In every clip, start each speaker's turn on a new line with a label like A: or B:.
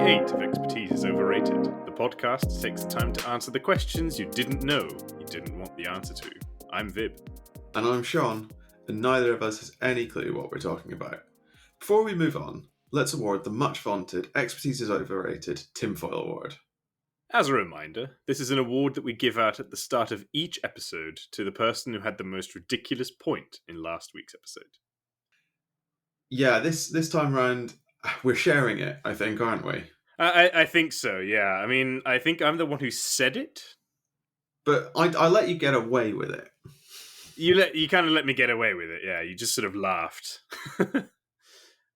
A: 8 of Expertise is Overrated, the podcast that takes the time to answer the questions you didn't know you didn't want the answer to. I'm Vib.
B: And I'm Sean, and neither of us has any clue what we're talking about. Before we move on, let's award the much vaunted Expertise is Overrated Tinfoil Award.
A: As a reminder, this is an award that we give out at the start of each episode to the person who had the most ridiculous point in last week's episode.
B: Yeah, this time round, we're sharing it, I think, aren't we?
A: I think so, yeah. I mean, I think I'm the one who said it.
B: But I let you get away with it.
A: You kind of let me get away with it, yeah. You just sort of laughed. But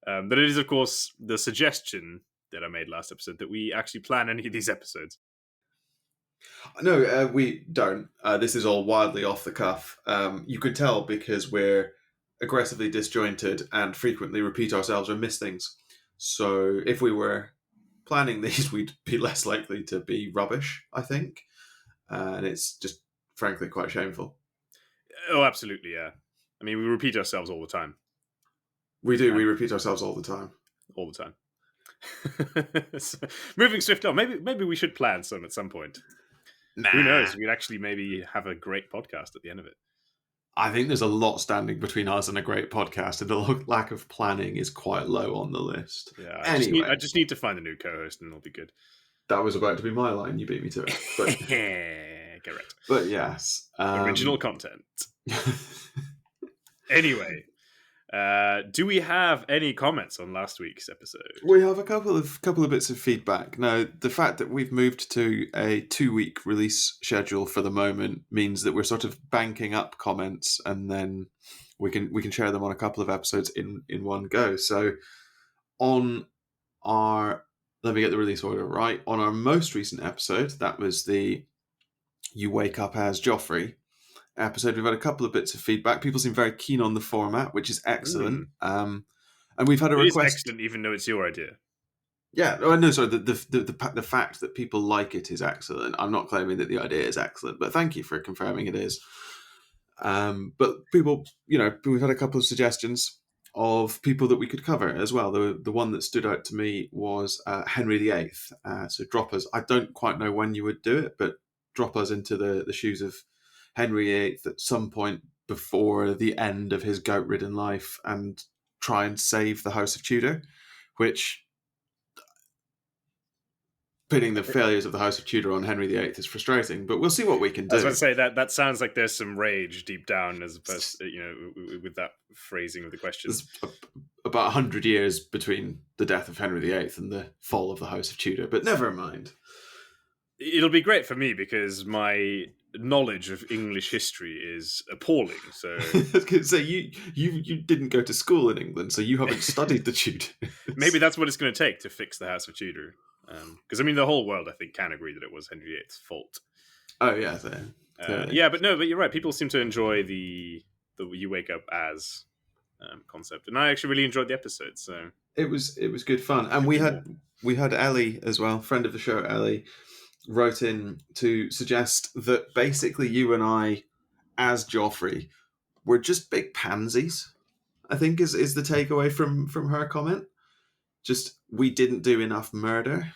A: it is, of course, the suggestion that I made last episode that we actually plan any of these episodes.
B: No, we don't. This is all wildly off the cuff. You could tell because we're aggressively disjointed and frequently repeat ourselves or miss things. So if we were planning these, we'd be less likely to be rubbish, I think. And it's just, frankly, quite shameful.
A: Oh, absolutely, yeah. I mean, we repeat ourselves all the time.
B: We do. We repeat ourselves all the time.
A: All the time. So, moving swift on. Maybe we should plan some at some point.
B: Nah.
A: Who knows? We'd actually maybe have a great podcast at the end of it.
B: I think there's a lot standing between us and a great podcast, and the lack of planning is quite low on the list.
A: Yeah.
B: I
A: just need to find a new co-host, and it'll be good.
B: That was about to be my line. You beat me to it. But,
A: correct.
B: But yes,
A: original content. Anyway. Do we have any comments on last week's episode?
B: We have a couple of bits of feedback. Now, the fact that we've moved to a 2-week release schedule for the moment means that we're sort of banking up comments, and then we can share them on a couple of episodes in one go. So, on our let me get the release order right. On our most recent episode, that was the You Wake Up as Joffrey episode, we've had a couple of bits of feedback. People seem very keen on the format, which is excellent. And we've had a request.
A: It's excellent, even though it's your idea.
B: Yeah, no, sorry. The fact that people like it is excellent. I'm not claiming that the idea is excellent, but thank you for confirming it is. But people, we've had a couple of suggestions of people that we could cover as well. The one that stood out to me was Henry VIII. So drop us. I don't quite know when you would do it, but drop us into the shoes of Henry VIII at some point before the end of his gout-ridden life and try and save the House of Tudor, which pitting the failures of the House of Tudor on Henry VIII is frustrating, but we'll see what we can do.
A: I was going to say that sounds like there's some rage deep down as opposed to, with that phrasing of the question.
B: There's about 100 years between the death of Henry VIII and the fall of the House of Tudor, but never mind.
A: It'll be great for me because my knowledge of English history is appalling. So
B: you didn't go to school in England, so you haven't studied the Tudors.
A: Maybe that's what it's going to take to fix the House of Tudor. Because I mean, the whole world I think can agree that it was Henry VIII's fault.
B: Oh yeah,
A: but you're right. People seem to enjoy the You Wake Up as concept, and I actually really enjoyed the episode. So
B: it was good fun, and we had Ellie as well, friend of the show, Ellie. Wrote in to suggest that basically you and I, as Joffrey, were just big pansies. I think is the takeaway from her comment. Just we didn't do enough murder.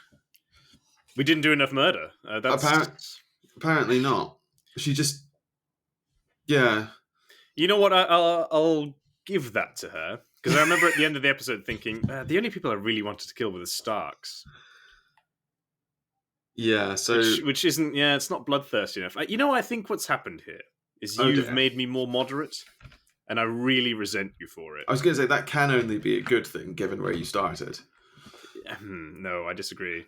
A: We didn't do enough murder.
B: Apparently not. She just, yeah.
A: You know what? I'll give that to her because I remember at the end of the episode thinking the only people I really wanted to kill were the Starks.
B: Yeah, so
A: which isn't, it's not bloodthirsty enough. I think what's happened here is you've made me more moderate, and I really resent you for it.
B: I was going to say that can only be a good thing given where you started.
A: No, I disagree.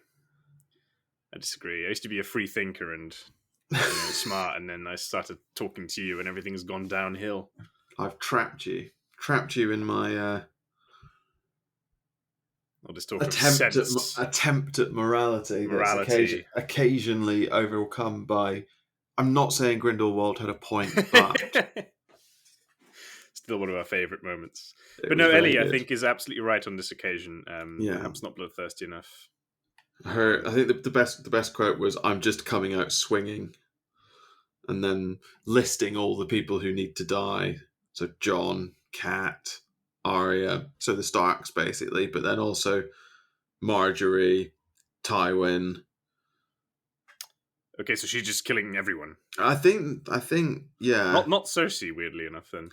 A: I used to be a free thinker and smart, and then I started talking to you, and everything's gone downhill.
B: I've trapped you in my.
A: I'll just talk
B: attempt at morality. That's occasionally overcome by. I'm not saying Grindelwald had a point, but
A: still one of our favourite moments. But no, Ellie, I think, is absolutely right on this occasion. Perhaps not bloodthirsty enough.
B: I think the best quote was, "I'm just coming out swinging," and then listing all the people who need to die. So Jon, Cat, Arya, so the Starks basically, but then also Marjorie, Tywin.
A: Okay, so she's just killing everyone.
B: I think, yeah.
A: Not Cersei, weirdly enough. Then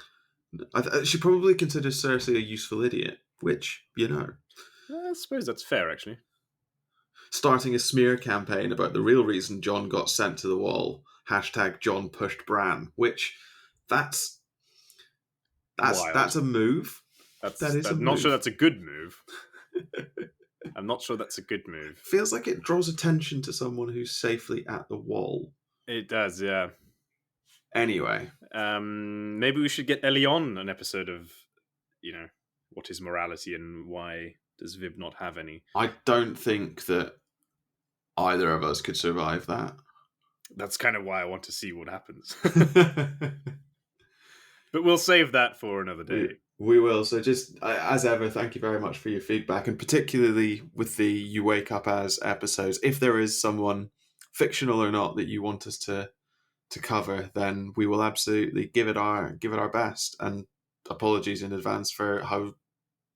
B: She probably considers Cersei a useful idiot, which,
A: I suppose that's fair, actually.
B: starting a smear campaign about the real reason Jon got sent to the wall. #Jon pushed Bran, which that's a move.
A: I'm not sure that's a good move. I'm not sure that's a good move.
B: Feels like it draws attention to someone who's safely at the wall.
A: It does, yeah.
B: Anyway,
A: maybe we should get Ellie on an episode of, what is morality and why does Vib not have any?
B: I don't think that either of us could survive that.
A: That's kind of why I want to see what happens. But we'll save that for another day.
B: We will. So just, as ever, thank you very much for your feedback, and particularly with the You Wake Up As episodes. If there is someone, fictional or not, that you want us to cover, then we will absolutely give it our best. And apologies in advance for how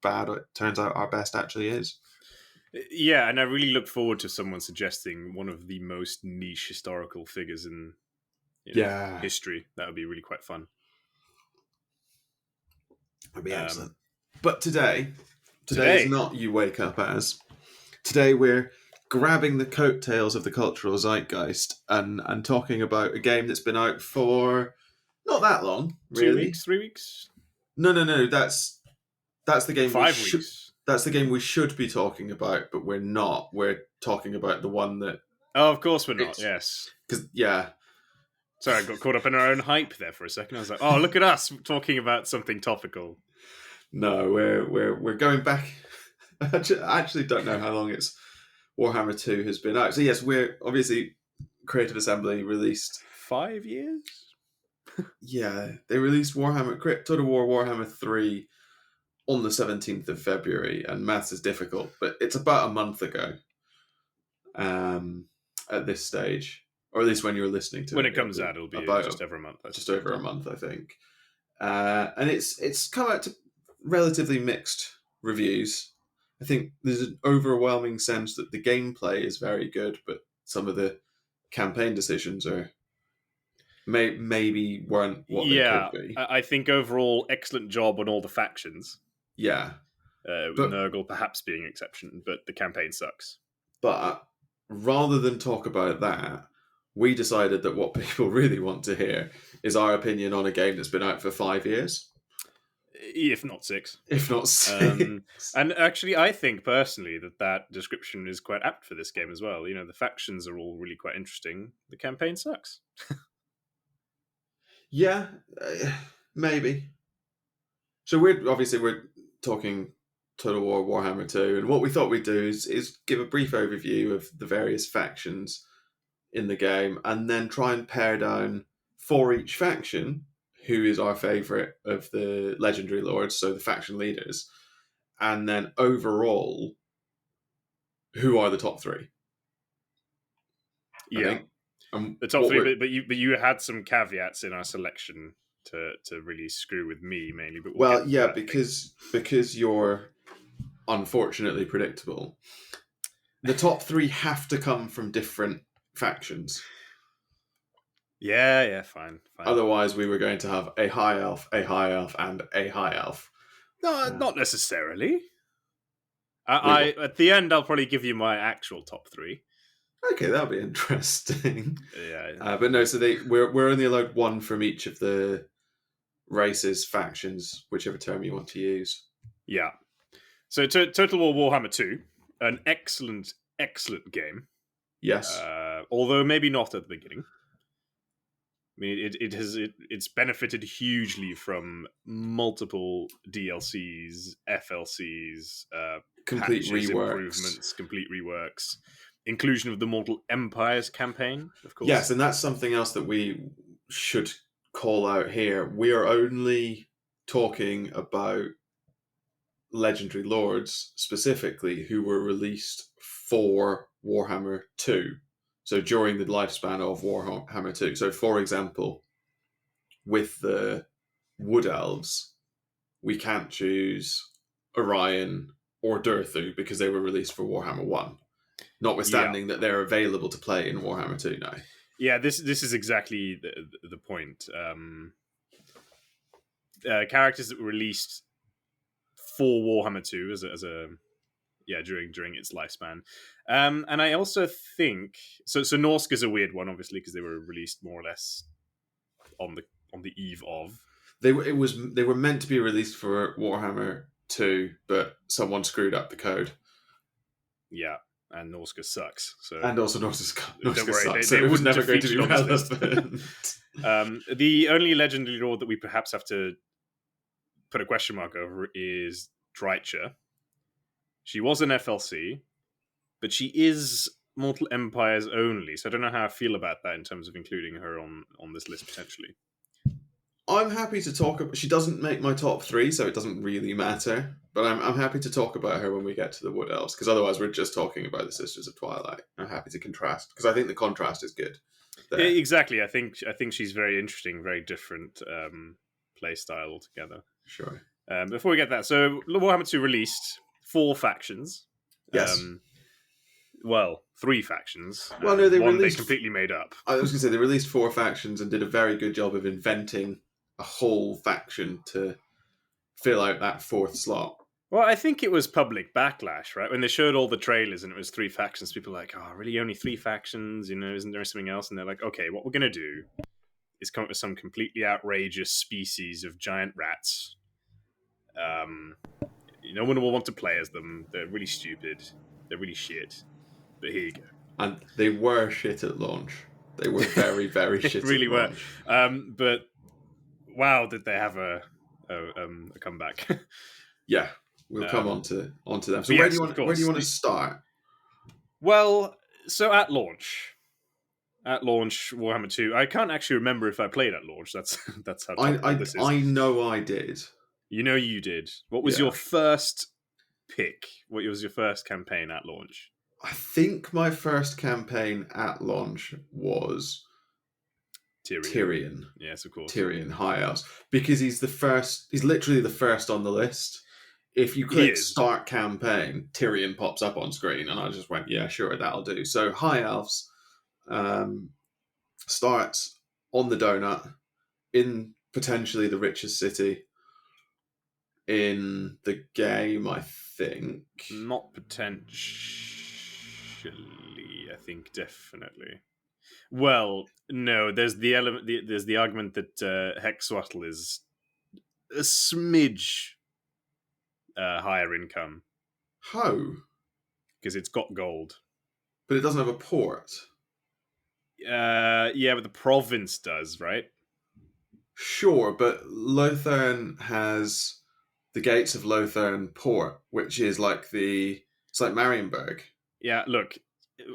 B: bad it turns out our best actually is.
A: Yeah, and I really look forward to someone suggesting one of the most niche historical figures in history. That would be really quite fun.
B: That'd be excellent. But today is not You Wake Up As. Today we're grabbing the coattails of the cultural zeitgeist and talking about a game that's been out for not that long, really.
A: 2 weeks, 3 weeks?
B: No. That's the game.
A: 5 weeks.
B: That's the game we should be talking about, but we're not. We're talking about the one that.
A: Oh, of course we're not. Yes.
B: Because
A: Sorry, I got caught up in our own hype there for a second. I was like, "Oh, look at us talking about something topical."
B: No, we're going back. I actually don't know how long Warhammer 2 has been out. So yes, we're obviously Creative Assembly released
A: 5 years.
B: Yeah, they released Total War Warhammer 3 on the 17th of February, and maths is difficult, but it's about a month ago. At this stage. Or at least when you're listening to it.
A: When it comes out, it'll be just over a month.
B: Just over a month, I think. And it's come out to relatively mixed reviews. I think there's an overwhelming sense that the gameplay is very good, but some of the campaign decisions maybe weren't what they could be.
A: I think overall, excellent job on all the factions.
B: Yeah.
A: With Nurgle perhaps being an exception, but the campaign sucks.
B: But rather than talk about that, we decided that what people really want to hear is our opinion on a game that's been out for 5 years.
A: If not 6. And actually, I think personally that description is quite apt for this game as well. The factions are all really quite interesting. The campaign sucks.
B: Yeah, maybe. So we're talking Total War Warhammer 2, and what we thought we'd do is give a brief overview of the various factions in the game, and then try and pare down for each faction who is our favourite of the legendary lords, so the faction leaders, and then overall, who are the top 3?
A: Yeah, the top 3. But you had some caveats in our selection to really screw with me mainly. But
B: because you're unfortunately predictable. The top 3 have to come from different factions.
A: Yeah, fine.
B: Otherwise, we were going to have a high elf, and a high elf.
A: No, not necessarily. At the end, I'll probably give you my actual top 3.
B: Okay, that'll be interesting.
A: Yeah.
B: But no, so we're only allowed one from each of the races, factions, whichever term you want to use.
A: Yeah. So Total War Warhammer 2, an excellent game.
B: Yes.
A: Although maybe not at the beginning. I mean, it's benefited hugely from multiple DLCs, FLCs,
B: complete
A: patches,
B: reworks,
A: improvements, complete reworks, inclusion of the Mortal Empires campaign, of course.
B: Yes, and that's something else that we should call out here. We are only talking about legendary lords specifically who were released for Warhammer 2. So during the lifespan of Warhammer 2. So for example, with the Wood Elves, we can't choose Orion or Durthu because they were released for Warhammer 1. notwithstanding that they're available to play in Warhammer 2 now.
A: Yeah, this is exactly the point. Characters that were released for Warhammer 2 as a during its lifespan, and I also think so. Norsk is a weird one, obviously, because they were released more or less on the eve of.
B: They were meant to be released for Warhammer 2, but someone screwed up the code.
A: Yeah, and Norska sucks. So
B: and also Norska sucks.
A: They
B: it was never going
A: defeat
B: to be
A: it on this
B: relevant.
A: The only legendary lord that we perhaps have to put a question mark over is Dreicher. She was an FLC, but she is Mortal Empires only, so I don't know how I feel about that in terms of including her on this list potentially.
B: I'm happy to talk about. She doesn't make my top 3, so it doesn't really matter. But I'm happy to talk about her when we get to the Wood Elves, because otherwise we're just talking about the Sisters of Twilight. I'm happy to contrast, because I think the contrast is good.
A: There. Exactly, I think she's very interesting, very different play style altogether.
B: Sure.
A: Before we get that, so Warhammer 2 released 4 factions.
B: Yes.
A: 3 factions.
B: Well, no, they
A: they completely made up.
B: I was going to say they released 4 factions and did a very good job of inventing a whole faction to fill out that 4th slot.
A: Well, I think it was public backlash, right? When they showed all the trailers and it was 3 factions, people were like, oh, really, only 3 factions? Isn't there something else? And they're like, okay, what we're going to do is come up with some completely outrageous species of giant rats. No one will want to play as them. They're really stupid. They're really shit. But here you go.
B: And they were shit at launch. They were very, very shit
A: really
B: at launch.
A: But wow, did they have a comeback?
B: Yeah, we'll come on to them. So
A: yes,
B: where do you want to start?
A: Well, so at launch, Warhammer 2. I can't actually remember if I played at launch. That's how this is.
B: I know I did.
A: You know you did. What was your first pick? What was your first campaign at launch?
B: I think my first campaign at launch was Tyrion.
A: Yes, of course.
B: Tyrion High Elves, because he's literally the first on the list. If you click start campaign, Tyrion pops up on screen, and I just went, yeah, sure, that'll do. So High Elves starts on the donut in potentially the richest city in the game, I think.
A: Not potentially, I think definitely. Well, no, there's the element. There's the argument that Hexwattle is a smidge higher income.
B: How?
A: Because it's got gold,
B: but it doesn't have a port.
A: Yeah, but the province does, right?
B: Sure, but Lothern has the Gates of Lothern port, which is it's like Marienburg.
A: Yeah, look,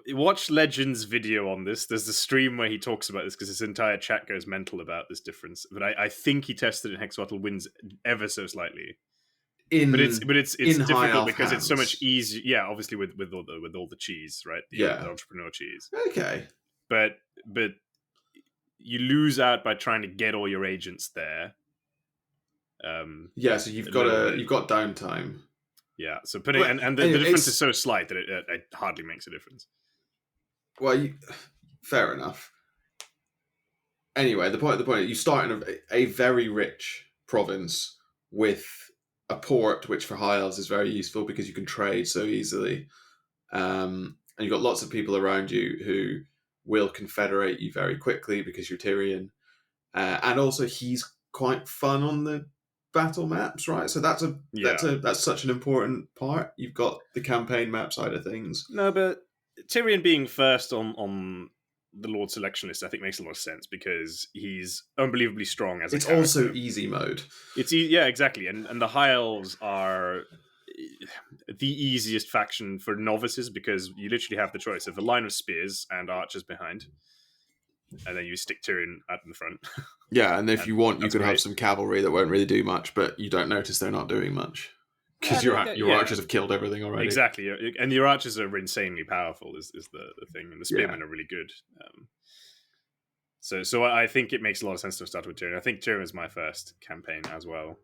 A: watch Legend's video on this. There's the stream where he talks about this because his entire chat goes mental about this difference. But I think he tested it in Hexwattle wins ever so slightly. But it's difficult because it's so much easier. Yeah, obviously with all the cheese, right? The entrepreneur cheese.
B: Okay.
A: But you lose out by trying to get all your agents there.
B: So you've got downtime.
A: Yeah, so the difference is so slight that it hardly makes a difference.
B: Well, fair enough. Anyway, the point you start in a very rich province with a port, which for High Elves is very useful because you can trade so easily, and you've got lots of people around you who will confederate you very quickly because you're Tyrion, and also he's quite fun on the battle maps, right? So that's such an important part. You've got the campaign map side of things.
A: No, but Tyrion being first on the Lord selection list, I think makes a lot of sense because he's unbelievably strong as a character.
B: It's also easy mode.
A: Yeah, exactly. And the High Elves are the easiest faction for novices because you literally have the choice of a line of spears and archers behind. And then you stick Tyrion out in the front.
B: Yeah, and if you want, you could have some cavalry that won't really do much, but you don't notice they're not doing much. Because your archers have killed everything already.
A: Exactly, and your archers are insanely powerful, is the thing, and the spearmen are really good. So I think it makes a lot of sense to start with Tyrion. I think Tyrion is my first campaign as well.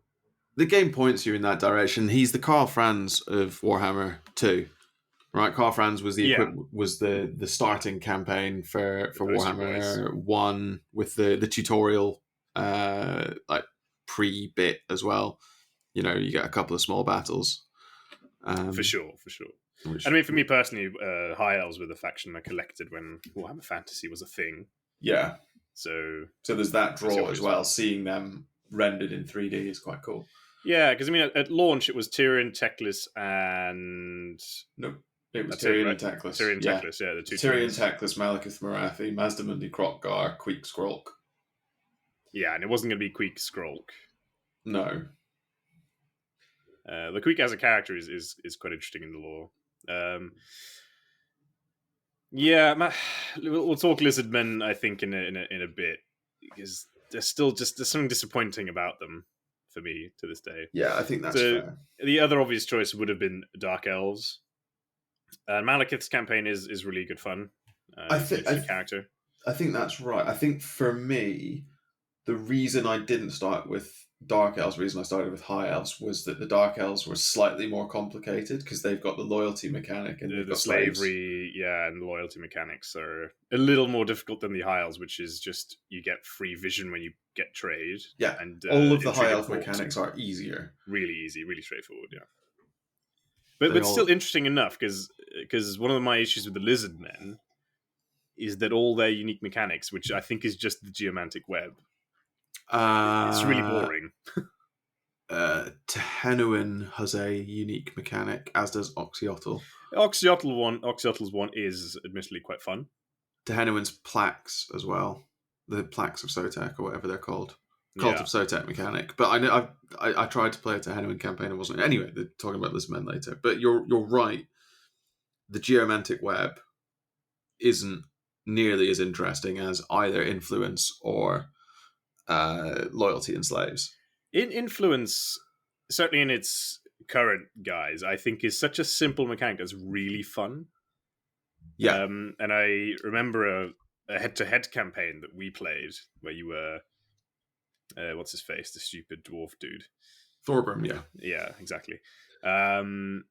B: The game points you in that direction. He's the Karl Franz of Warhammer 2. Right, Carfrans was
A: Yeah,
B: the starting campaign for
A: the poster boys.
B: Warhammer 1 with the tutorial like pre-bit as well. You know, you get a couple of small battles.
A: For sure, for sure.
B: Which
A: And I mean, for me personally, High Elves were the faction I collected when Warhammer Fantasy was a thing.
B: yeah.
A: So
B: there's that
A: that's the
B: draw as
A: obvious
B: well.
A: one.
B: Seeing them rendered in 3D is quite cool.
A: Yeah, because I mean, at launch it was Tyrion, Teclis, and
B: Nope. It was
A: that's it,
B: Tyrion
A: right?
B: and Teclis.
A: Tyrion,
B: Yeah.
A: Teclis, yeah, the two
B: Tyrion,
A: twins.
B: Teclis, Malekith Marathi, Mazdamundi, Krokgar, Queek, Skrulk.
A: Yeah, and it wasn't going to be Queek Skrulk.
B: No.
A: The Queek as a character is quite interesting in the lore. Yeah, we'll talk Lizardmen, I think, in a bit, because there's something disappointing about them for me to this day.
B: Yeah, I think that's
A: So
B: fair.
A: the other obvious choice would have been Dark Elves. Malekith's campaign is really good fun. Interesting character.
B: I think that's right. I think for me, the reason I didn't start with Dark Elves, the reason I started with High Elves, was that the Dark Elves were slightly more complicated because they've got the loyalty mechanic and they've
A: The
B: got slaves.
A: slavery, yeah, and the loyalty mechanics are a little more difficult than the High Elves, which is just you get free vision when you get trade.
B: Yeah,
A: and
B: all of the
A: intrigue
B: High
A: and
B: Elf
A: court.
B: mechanics are easier.
A: Really easy, really straightforward, yeah. But still interesting enough, because one of my issues with the Lizard Men is that all their unique mechanics, which I think is just the geomantic web, it's really boring.
B: Tehenuin has a unique mechanic, as does Oxyotl.
A: Oxyotl's one is admittedly quite fun.
B: Tehenuin's plaques as well, the plaques of Sotek or whatever they're called. Cult of Sotek mechanic, but I know I tried to play a Tehenuin campaign and wasn't. Anyway, they're talking about Lizardmen later. But you're right. The geomantic web isn't nearly as interesting as either influence or loyalty and slaves.
A: In influence, certainly in its current guise, I think is such a simple mechanic that's really fun.
B: Yeah,
A: and I remember a head-to-head campaign that we played where you were what's his face, the stupid dwarf dude,
B: Thorburn.
A: Yeah, exactly. And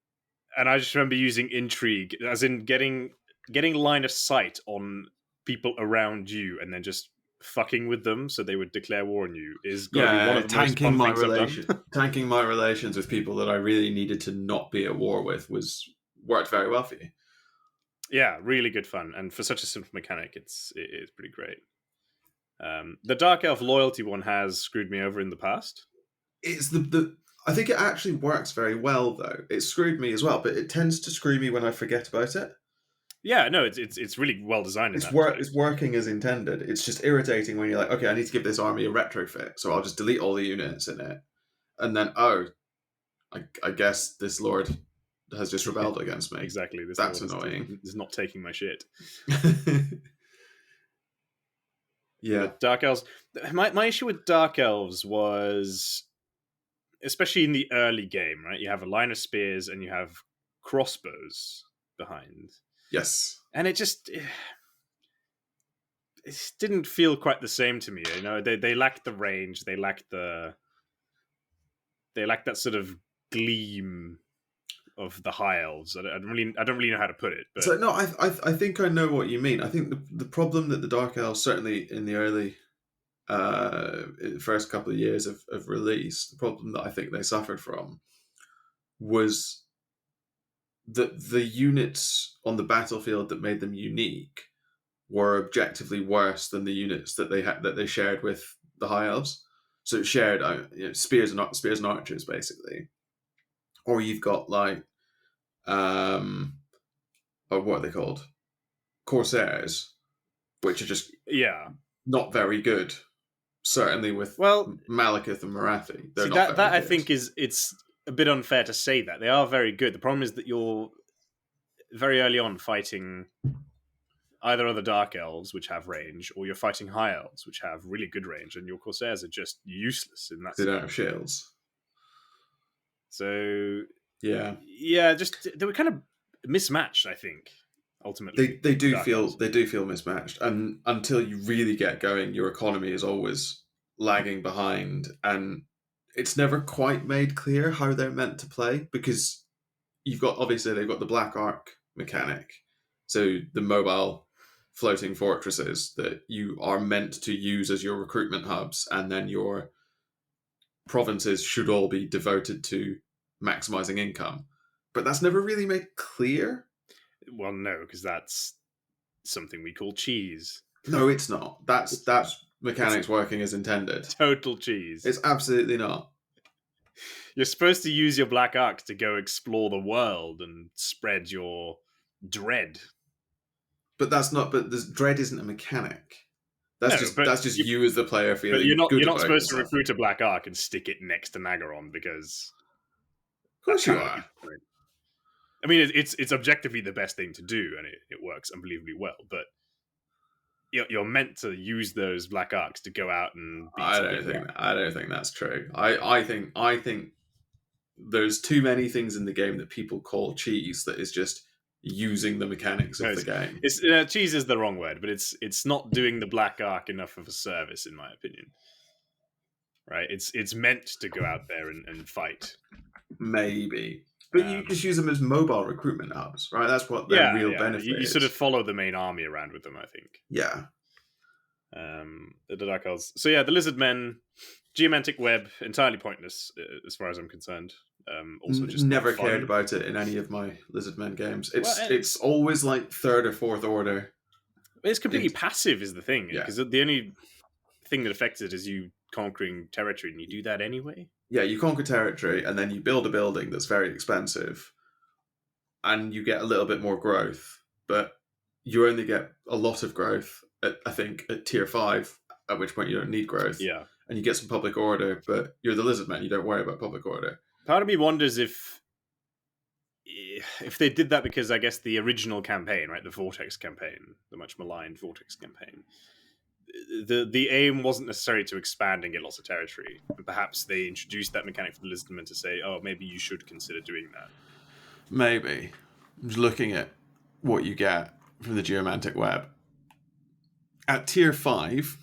A: I just remember using intrigue, as in getting line of sight on people around you, and then just fucking with them so they would declare war on you. Is going to be one of the most fun things I've done.
B: Tanking my relations with people that I really needed to not be at war with worked very well for you.
A: Yeah, really good fun, and for such a simple mechanic, it's pretty great. The Dark Elf loyalty one has screwed me over in the past.
B: It's I think it actually works very well, though. It screwed me as well, but it tends to screw me when I forget about it.
A: Yeah, no, it's really well designed.
B: It's working as intended. It's just irritating when you're like, okay, I need to give this army a retrofit, so I'll just delete all the units in it, and then I guess this lord has just rebelled against me.
A: Exactly,
B: That's annoying.
A: Is not taking my shit.
B: Yeah,
A: Dark Elves. My issue with Dark Elves was, especially in the early game, right? You have a line of spears and you have crossbows behind.
B: Yes,
A: and it didn't feel quite the same to me. You know, they lacked the range. They lacked that sort of gleam of the High Elves. I don't really know how to put it. But
B: so no, I think I know what you mean. I think the problem that the Dark Elves, certainly in the early first couple of years of release, the problem that I think they suffered from was that the units on the battlefield that made them unique were objectively worse than the units that they shared with the High Elves. So it shared spears and archers basically, or you've got like what are they called? Corsairs, which are just not very good. Certainly with Malekith and Marathi, they're not
A: that
B: very good.
A: I think it's a bit unfair to say that. They are very good. The problem is that you're very early on fighting either other Dark Elves, which have range, or you're fighting High Elves, which have really good range, and your Corsairs are just useless in that.
B: They don't have shields.
A: So
B: yeah,
A: just they were kind of mismatched, I think. Ultimately,
B: they do feel mismatched, and until you really get going, your economy is always lagging behind, and it's never quite made clear how they're meant to play, because they've got the Black Ark mechanic. So the mobile floating fortresses that you are meant to use as your recruitment hubs, and then your provinces should all be devoted to maximizing income. But that's never really made clear.
A: Well, no, because that's something we call cheese.
B: No, it's not. That's mechanics working as intended.
A: Total cheese.
B: It's absolutely not.
A: You're supposed to use your Black Ark to go explore the world and spread your dread.
B: But that's not. But dread isn't a mechanic. That's just you as the player feeling.
A: But you're not supposed
B: to
A: recruit a Black Ark and stick it next to Nagaron, because
B: of course you are.
A: I mean, it's objectively the best thing to do, and it works unbelievably well. But you're meant to use those Black Arks to go out and.
B: I don't think that's true. I think there's too many things in the game that people call cheese that is just using the mechanics of the game.
A: Cheese is the wrong word, but it's not doing the Black Ark enough of a service, in my opinion. Right? It's meant to go out there and fight.
B: Maybe. But you just use them as mobile recruitment hubs, right? That's what their real benefit is.
A: You sort of follow the main army around with them, I think.
B: Yeah.
A: The Dark Elves. So yeah, the Lizardmen, Geomantic Web, entirely pointless as far as I'm concerned. Also, just
B: never cared about it in any of my Lizardmen games. It's always like third or fourth order.
A: It's completely passive, is the thing. Because the only thing that affects it is you conquering territory, and you do that anyway.
B: Yeah, you conquer territory, and then you build a building that's very expensive, and you get a little bit more growth, but you only get a lot of growth, I think, at tier 5, at which point you don't need growth.
A: Yeah.
B: And you get some public order, but you're the Lizardmen, you don't worry about public order.
A: Part of me wonders if they did that because, I guess, the original campaign, right, the Vortex campaign, the much maligned Vortex campaign, the aim wasn't necessarily to expand and get lots of territory. And perhaps they introduced that mechanic for the Lizardmen to say, oh, maybe you should consider doing that.
B: Maybe. I'm just looking at what you get from the Geomantic Web. At tier 5,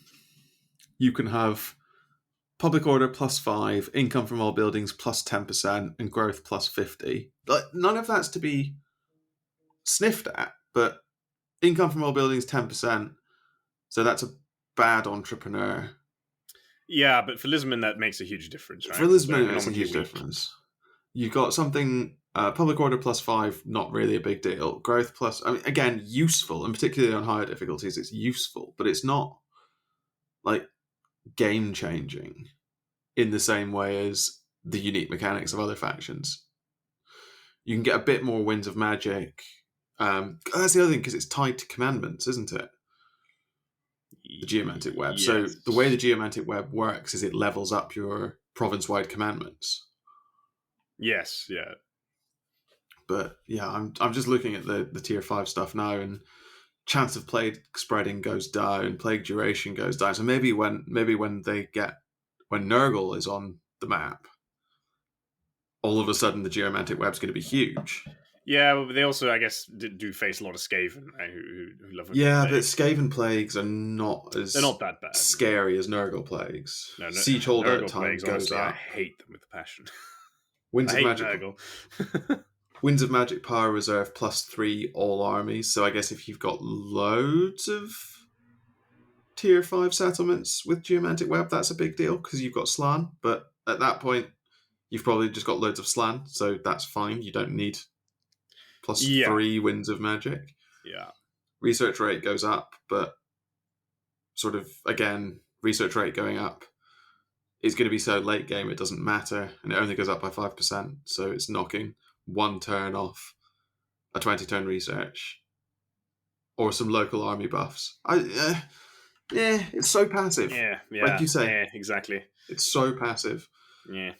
B: you can have public order +5, income from all buildings +10%, and growth +50. None of that's to be sniffed at, but income from all buildings 10%, so that's a bad entrepreneur.
A: Yeah, but for Lizardmen that makes a huge difference, right?
B: For Lizardmen it makes a huge difference. You've got something, public order +5, not really a big deal. Growth again, useful, and particularly on higher difficulties, it's useful, but it's not like game-changing in the same way as the unique mechanics of other factions. You can get a bit more Winds of Magic. That's the other thing, because it's tied to commandments, isn't it? The Geomantic Web. Yes. So the way the Geomantic Web works is it levels up your province-wide commandments.
A: Yes, yeah.
B: But yeah, I'm just looking at the tier 5 stuff now, and chance of plague spreading goes down, plague duration goes down. So maybe when Nurgle is on the map, all of a sudden the Geomantic Web's going to be huge.
A: Yeah, but they also, I guess, do face a lot of Skaven, right, who love it.
B: Yeah, but Skaven plagues are not
A: they're not that bad.
B: Scary as Nurgle plagues.
A: No,
B: Siege holdout
A: Nurgle
B: time
A: plagues,
B: goes
A: honestly,
B: up.
A: I hate them with a passion.
B: Winds
A: I
B: of
A: hate
B: Magic.
A: Nurgle.
B: Winds of Magic Power Reserve +3 all armies. So I guess if you've got loads of tier 5 settlements with Geomantic Web, that's a big deal because you've got Slan. But at that point, you've probably just got loads of Slan, so that's fine. You don't need +3 Winds of Magic.
A: Yeah.
B: Research rate goes up, but sort of, again, research rate going up is going to be so late game it doesn't matter, and it only goes up by 5%, so it's knocking one turn off a 20-turn research or some local army buffs. It's so passive.
A: Yeah,
B: like you say.
A: Yeah, exactly.
B: It's so passive.
A: Yeah.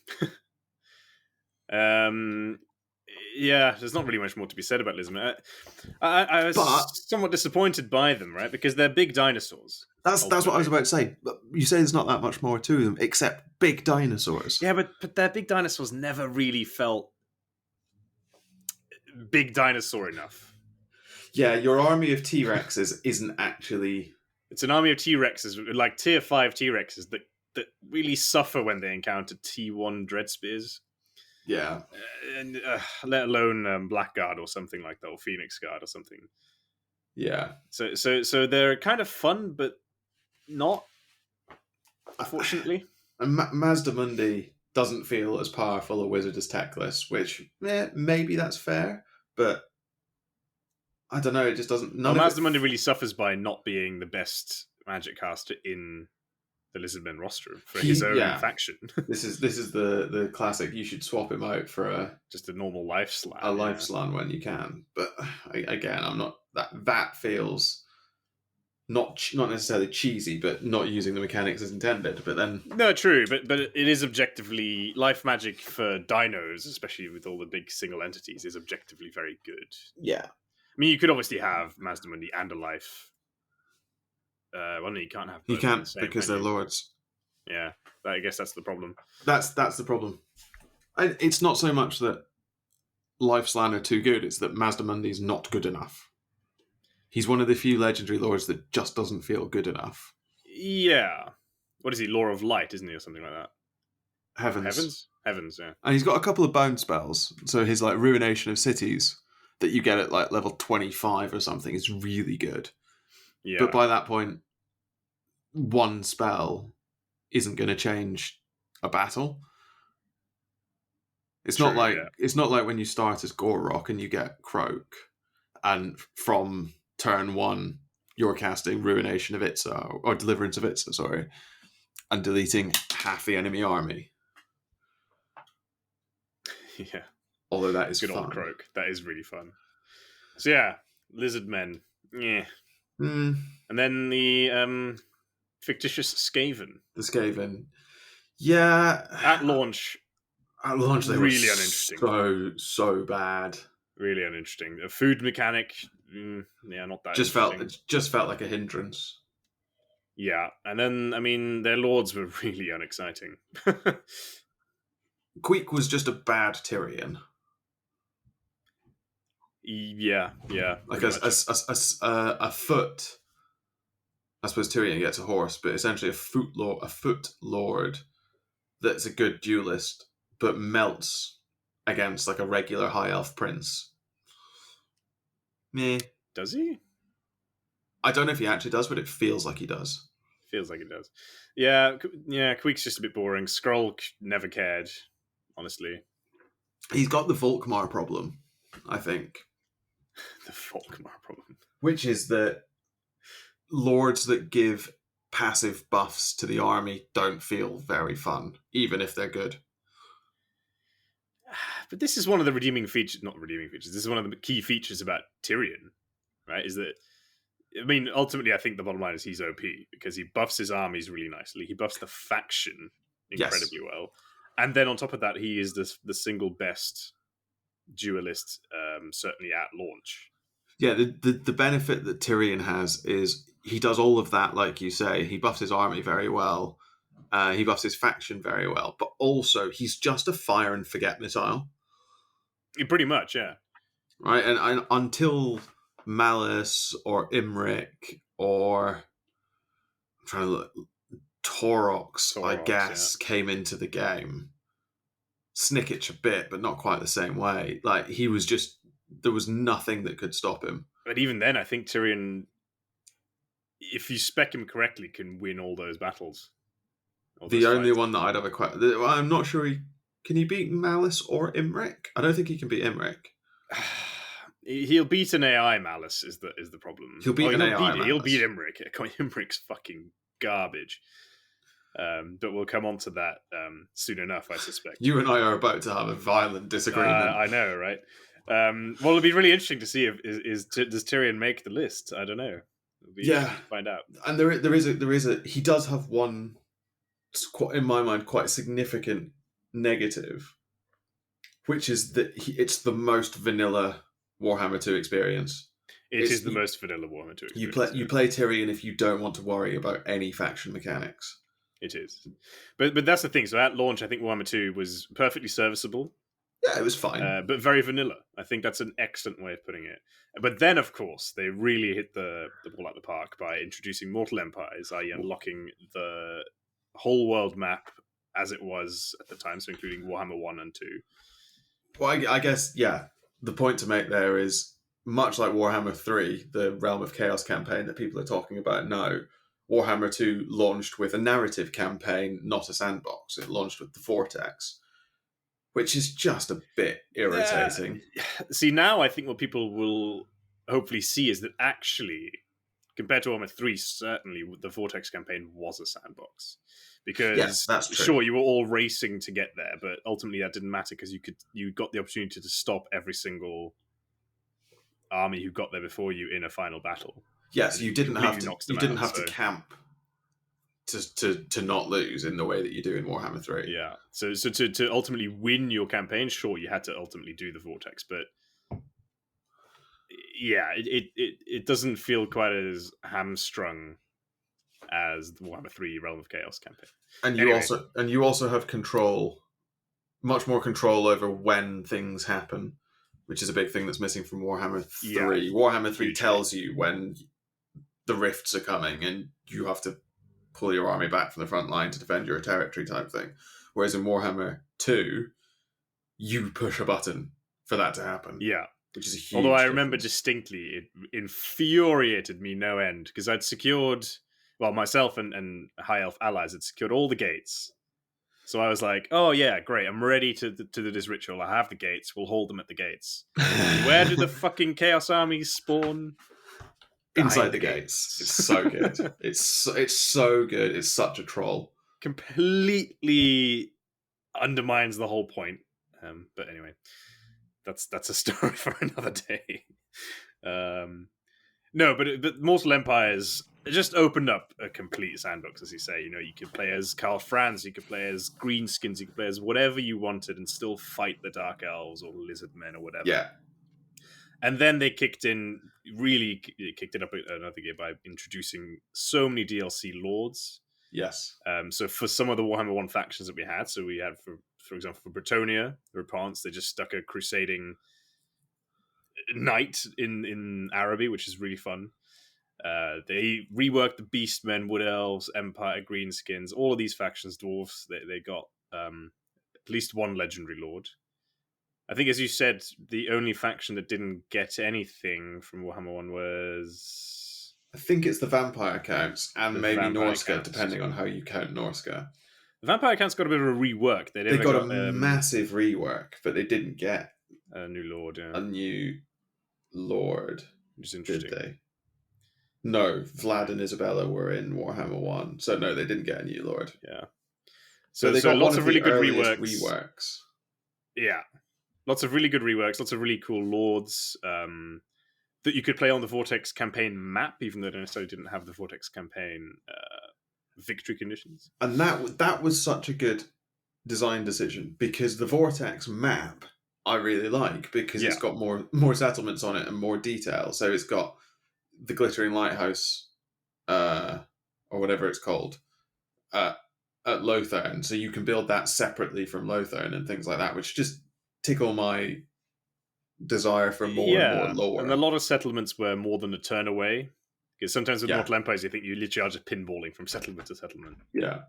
A: Yeah, there's not really much more to be said about Lizardmen. I was somewhat disappointed by them, right? Because they're big dinosaurs.
B: That's what I was about to say. You say there's not that much more to them, except big dinosaurs.
A: Yeah, but their big dinosaurs never really felt big dinosaur enough.
B: Yeah, your army of T-Rexes isn't actually...
A: It's an army of T-Rexes, like tier 5 T-Rexes, that really suffer when they encounter T1 Dread Spears.
B: Yeah.
A: And let alone Blackguard or something like that, or Phoenix Guard or something.
B: Yeah.
A: So they're kind of fun, but not, unfortunately.
B: And Mazda Mundi doesn't feel as powerful a wizard as Teclis, which maybe that's fair, but I don't know. It just doesn't.
A: Well, Mazda Mundi really suffers by not being the best Magic caster in the Lizardmen roster for his own faction.
B: This is the classic. You should swap him out for
A: just a normal life slan.
B: A life slan when you can. But again, I'm not that feels not necessarily cheesy, but not using the mechanics as intended. But then
A: no, true, but it is objectively life magic for dinos, especially with all the big single entities, is objectively very good.
B: Yeah,
A: I mean, you could obviously have Mazda Mundi and a life. Well, no, you can't have.
B: You can't because they're lords.
A: Yeah, I guess that's the problem.
B: That's the problem. It's not so much that life slan are too good; it's that Mazda Mundi is not good enough. He's one of the few legendary lords that just doesn't feel good enough.
A: Yeah. What is he? Law of Light, isn't he, or something like that?
B: Heavens,
A: yeah.
B: And he's got a couple of bone spells. So his like Ruination of Cities that you get at like level 25 or something is really good.
A: Yeah.
B: But by that point, one spell isn't going to change a battle. It's not like when you start as Gorrock and you get Croak, and from turn 1 you're casting Ruination of Itza or Deliverance of Itza, sorry, and deleting half the enemy army.
A: Yeah.
B: Although that is
A: good
B: fun.
A: Old Croak. That is really fun. So yeah, Lizard Men. Yeah.
B: Mm.
A: And then the fictitious Skaven.
B: The Skaven. Yeah.
A: At launch
B: they
A: really
B: were
A: uninteresting.
B: So bad.
A: Really uninteresting. A food mechanic, not that.
B: Just felt like a hindrance.
A: Yeah, and then I mean their lords were really unexciting.
B: Queek was just a bad Tyrion.
A: Yeah.
B: Like a foot. I suppose Tyrion gets a horse, but essentially a foot lord that's a good duelist, but melts against like a regular high elf prince. Meh.
A: Does he?
B: I don't know if he actually does, but it feels like he does.
A: Feels like it does. Yeah. Queek's just a bit boring. Skrull never cared, honestly.
B: He's got the Volkmar problem, I think.
A: The Volkmar problem.
B: Which is that lords that give passive buffs to the army don't feel very fun, even if they're good.
A: But this is one of the redeeming features. Not redeeming features. This is one of the key features about Tyrion, right? Is that, I mean, ultimately, I think the bottom line is he's OP because he buffs his armies really nicely. He buffs the faction incredibly well. And then on top of that, he is the single best duelist, certainly at launch.
B: Yeah, the benefit that Tyrion has is he does all of that, like you say. He buffs his army very well. He buffs his faction very well. But also, he's just a fire and forget missile.
A: Pretty much, yeah.
B: Right, and until Malice or Imric or I'm trying to look, Taurox, I guess, came into the game. Snicketch a bit, but not quite the same way. Like, he was just... There was nothing that could stop him.
A: But even then, I think Tyrion, if you spec him correctly, can win all those battles.
B: The only one that I'd have a question... I'm not sure can he beat Malice or Imric? I don't think he can beat Imric.
A: He'll beat an AI Malice is the problem.
B: He'll beat AI Malice.
A: He'll beat Imric. Imric's fucking garbage. But we'll come on to that soon enough, I suspect.
B: You and I are about to have a violent disagreement.
A: I know, right? Well, it'll be really interesting to see does Tyrion make the list? I don't know.
B: Yeah,
A: to find out.
B: And there is a he does have one, in my mind, quite significant negative, which is that it's the most vanilla Warhammer 2 experience.
A: It is the most vanilla Warhammer 2 experience.
B: You play Tyrion if you don't want to worry about any faction mechanics.
A: It is, but that's the thing. So at launch, I think Warhammer 2 was perfectly serviceable.
B: Yeah, it was fine.
A: But very vanilla. I think that's an excellent way of putting it. But then, of course, they really hit the ball out the park by introducing Mortal Empires, i.e. unlocking the whole world map as it was at the time, so including Warhammer 1 and 2.
B: Well, I guess, yeah, the point to make there is, much like Warhammer 3, the Realm of Chaos campaign that people are talking about now, Warhammer 2 launched with a narrative campaign, not a sandbox. It launched with the Vortex, which is just a bit irritating.
A: See, now I think what people will hopefully see is that actually, compared to Warhammer 3, certainly the Vortex campaign was a sandbox. Because
B: Yes, that's true.
A: sure, you were all racing to get there, but ultimately that didn't matter because you got the opportunity to stop every single army who got there before you in a final battle.
B: Yes, you didn't have to. You didn't have
A: so.
B: to camp to not lose in the way that you do in Warhammer 3.
A: Yeah. So to ultimately win your campaign, sure, you had to ultimately do the Vortex, but yeah, it doesn't feel quite as hamstrung as the Warhammer 3 Realm of Chaos campaign.
B: And you also have control, much more control over when things happen, which is a big thing that's missing from Warhammer 3. Yeah, Warhammer 3 tells you when the rifts are coming and you have to pull your army back from the front line to defend your territory type thing. Whereas in Warhammer 2, you push a button for that to happen.
A: Yeah.
B: Which is a huge
A: Although I
B: difference.
A: remember distinctly, it infuriated me no end because I'd secured, well, myself and High Elf allies had secured all the gates. So I was like, oh yeah, great, I'm ready to do this ritual. I have the gates, we'll hold them at the gates. Where do the fucking Chaos armies spawn?
B: Inside the gates. It's so good. it's so good. It's such a troll.
A: Completely undermines the whole point. But anyway, that's a story for another day. No, but Mortal Empires just opened up a complete sandbox, as you say. You know, you could play as Karl Franz, you could play as Greenskins, you could play as whatever you wanted and still fight the Dark Elves or Lizard Men or whatever.
B: Yeah.
A: And then they kicked it up another gear by introducing so many DLC lords.
B: Yes.
A: So for some of the Warhammer 1 factions that we had, so we had, for example, for Bretonnia, the Repants, they just stuck a crusading knight in Araby, which is really fun. They reworked the Beastmen, Wood Elves, Empire, Greenskins, all of these factions, dwarves. They got at least one legendary lord. I think, as you said, the only faction that didn't get anything from Warhammer 1 was...
B: I think it's the Vampire Counts and maybe Norsca, depending on how you count Norsca.
A: The Vampire Counts got a bit of a rework.
B: They got a massive rework, but they didn't get
A: a new lord. Yeah.
B: A new lord.
A: Which is interesting.
B: Did they? No, Vlad and Isabella were in Warhammer 1. So no, they didn't get a new lord.
A: Yeah.
B: So they got lots of really good reworks.
A: Yeah. Lots of really good reworks, lots of really cool lords that you could play on the Vortex campaign map, even though they necessarily didn't have the Vortex campaign victory conditions.
B: And that was such a good design decision, because the Vortex map I really like, because it's got more settlements on it and more detail. So it's got the Glittering Lighthouse, or whatever it's called, at Lothern. So you can build that separately from Lothern and things like that, which just tickle my desire for more and more lore.
A: And a lot of settlements were more than a turn away. Because sometimes with Mortal Empires, you think you literally are just pinballing from settlement to settlement.
B: Yeah.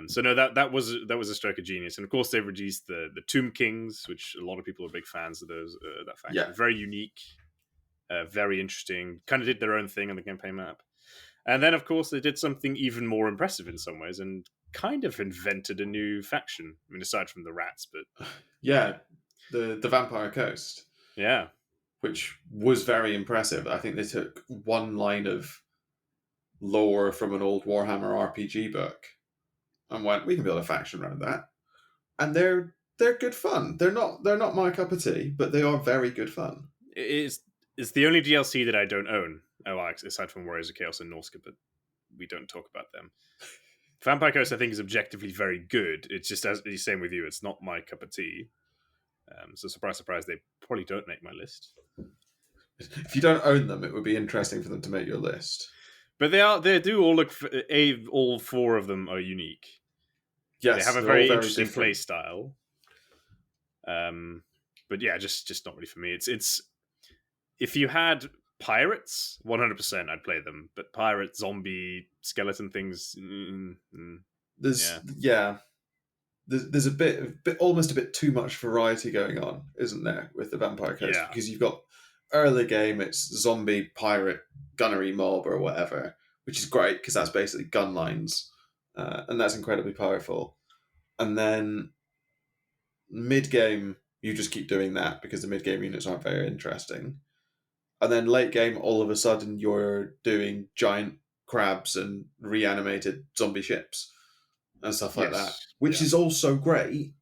A: So no, that was a stroke of genius. And of course, they've released the Tomb Kings, which a lot of people are big fans of those. That faction, very unique, very interesting. Kind of did their own thing on the campaign map. And then, of course, they did something even more impressive in some ways, and kind of invented a new faction. I mean, aside from the rats, but
B: the Vampire Coast.
A: Yeah.
B: Which was very impressive. I think they took one line of lore from an old Warhammer RPG book and went, we can build a faction around that. And they're good fun. They're not my cup of tea, but they are very good fun.
A: It's the only DLC that I don't own. Oh, well, aside from Warriors of Chaos and Norsca, but we don't talk about them. Vampire Coast, I think, is objectively very good. It's just, as the same with you, it's not my cup of tea. So surprise, surprise, they probably don't make my list.
B: If you don't own them, it would be interesting for them to make your list.
A: But they do all look. All four of them are unique.
B: Yes,
A: they have a very interesting play style. But yeah, just not really for me. It's if you had pirates, 100%, I'd play them. But pirate, zombie, skeleton things.
B: there's a bit almost a bit too much variety going on, isn't there, with the Vampire Coast?
A: Yeah.
B: Because you've got early game, it's zombie, pirate, gunnery mob or whatever, which is great because that's basically gun lines, and that's incredibly powerful. And then mid game, you just keep doing that because the mid game units aren't very interesting. And then late game, all of a sudden, you're doing giant crabs and reanimated zombie ships and stuff like that,
A: Yes.
B: which
A: Yeah.
B: is also great,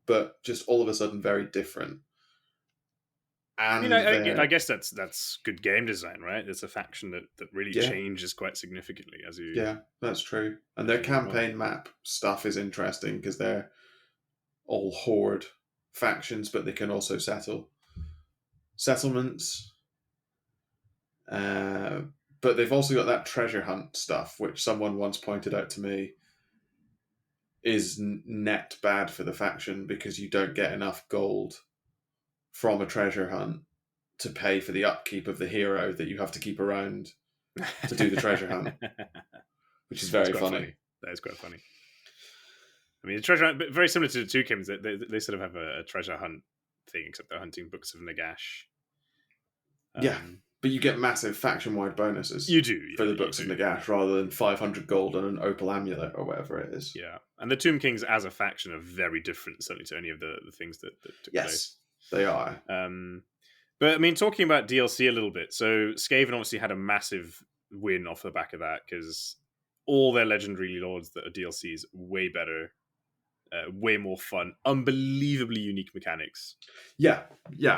B: but just all of a sudden very different.
A: I mean,
B: And
A: I guess that's good game design, right? It's a faction that really
B: yeah,
A: changes quite significantly as you.
B: yeah, that's true. And
A: as
B: their
A: you move on.
B: campaign map stuff is interesting because they're all horde factions, but they can also settle settlements. But they've also got that treasure hunt stuff, which someone once pointed out to me is net bad for the faction because you don't get enough gold from a treasure hunt to pay for the upkeep of the hero that you have to keep around to do the treasure hunt, which is very funny.
A: That is quite funny. I mean, the treasure hunt, but very similar to the two games. They sort of have a treasure hunt thing, except they're hunting books of Nagash.
B: Yeah, but you get massive faction-wide bonuses.
A: You do
B: for the books of Nagash rather than 500 gold and an opal amulet or whatever it is.
A: Yeah, and the Tomb Kings as a faction are very different, certainly to any of the things that took place.
B: They are.
A: But I mean, talking about DLC a little bit, so Skaven obviously had a massive win off the back of that because all their legendary lords that are DLCs way better, way more fun, unbelievably unique mechanics.
B: Yeah.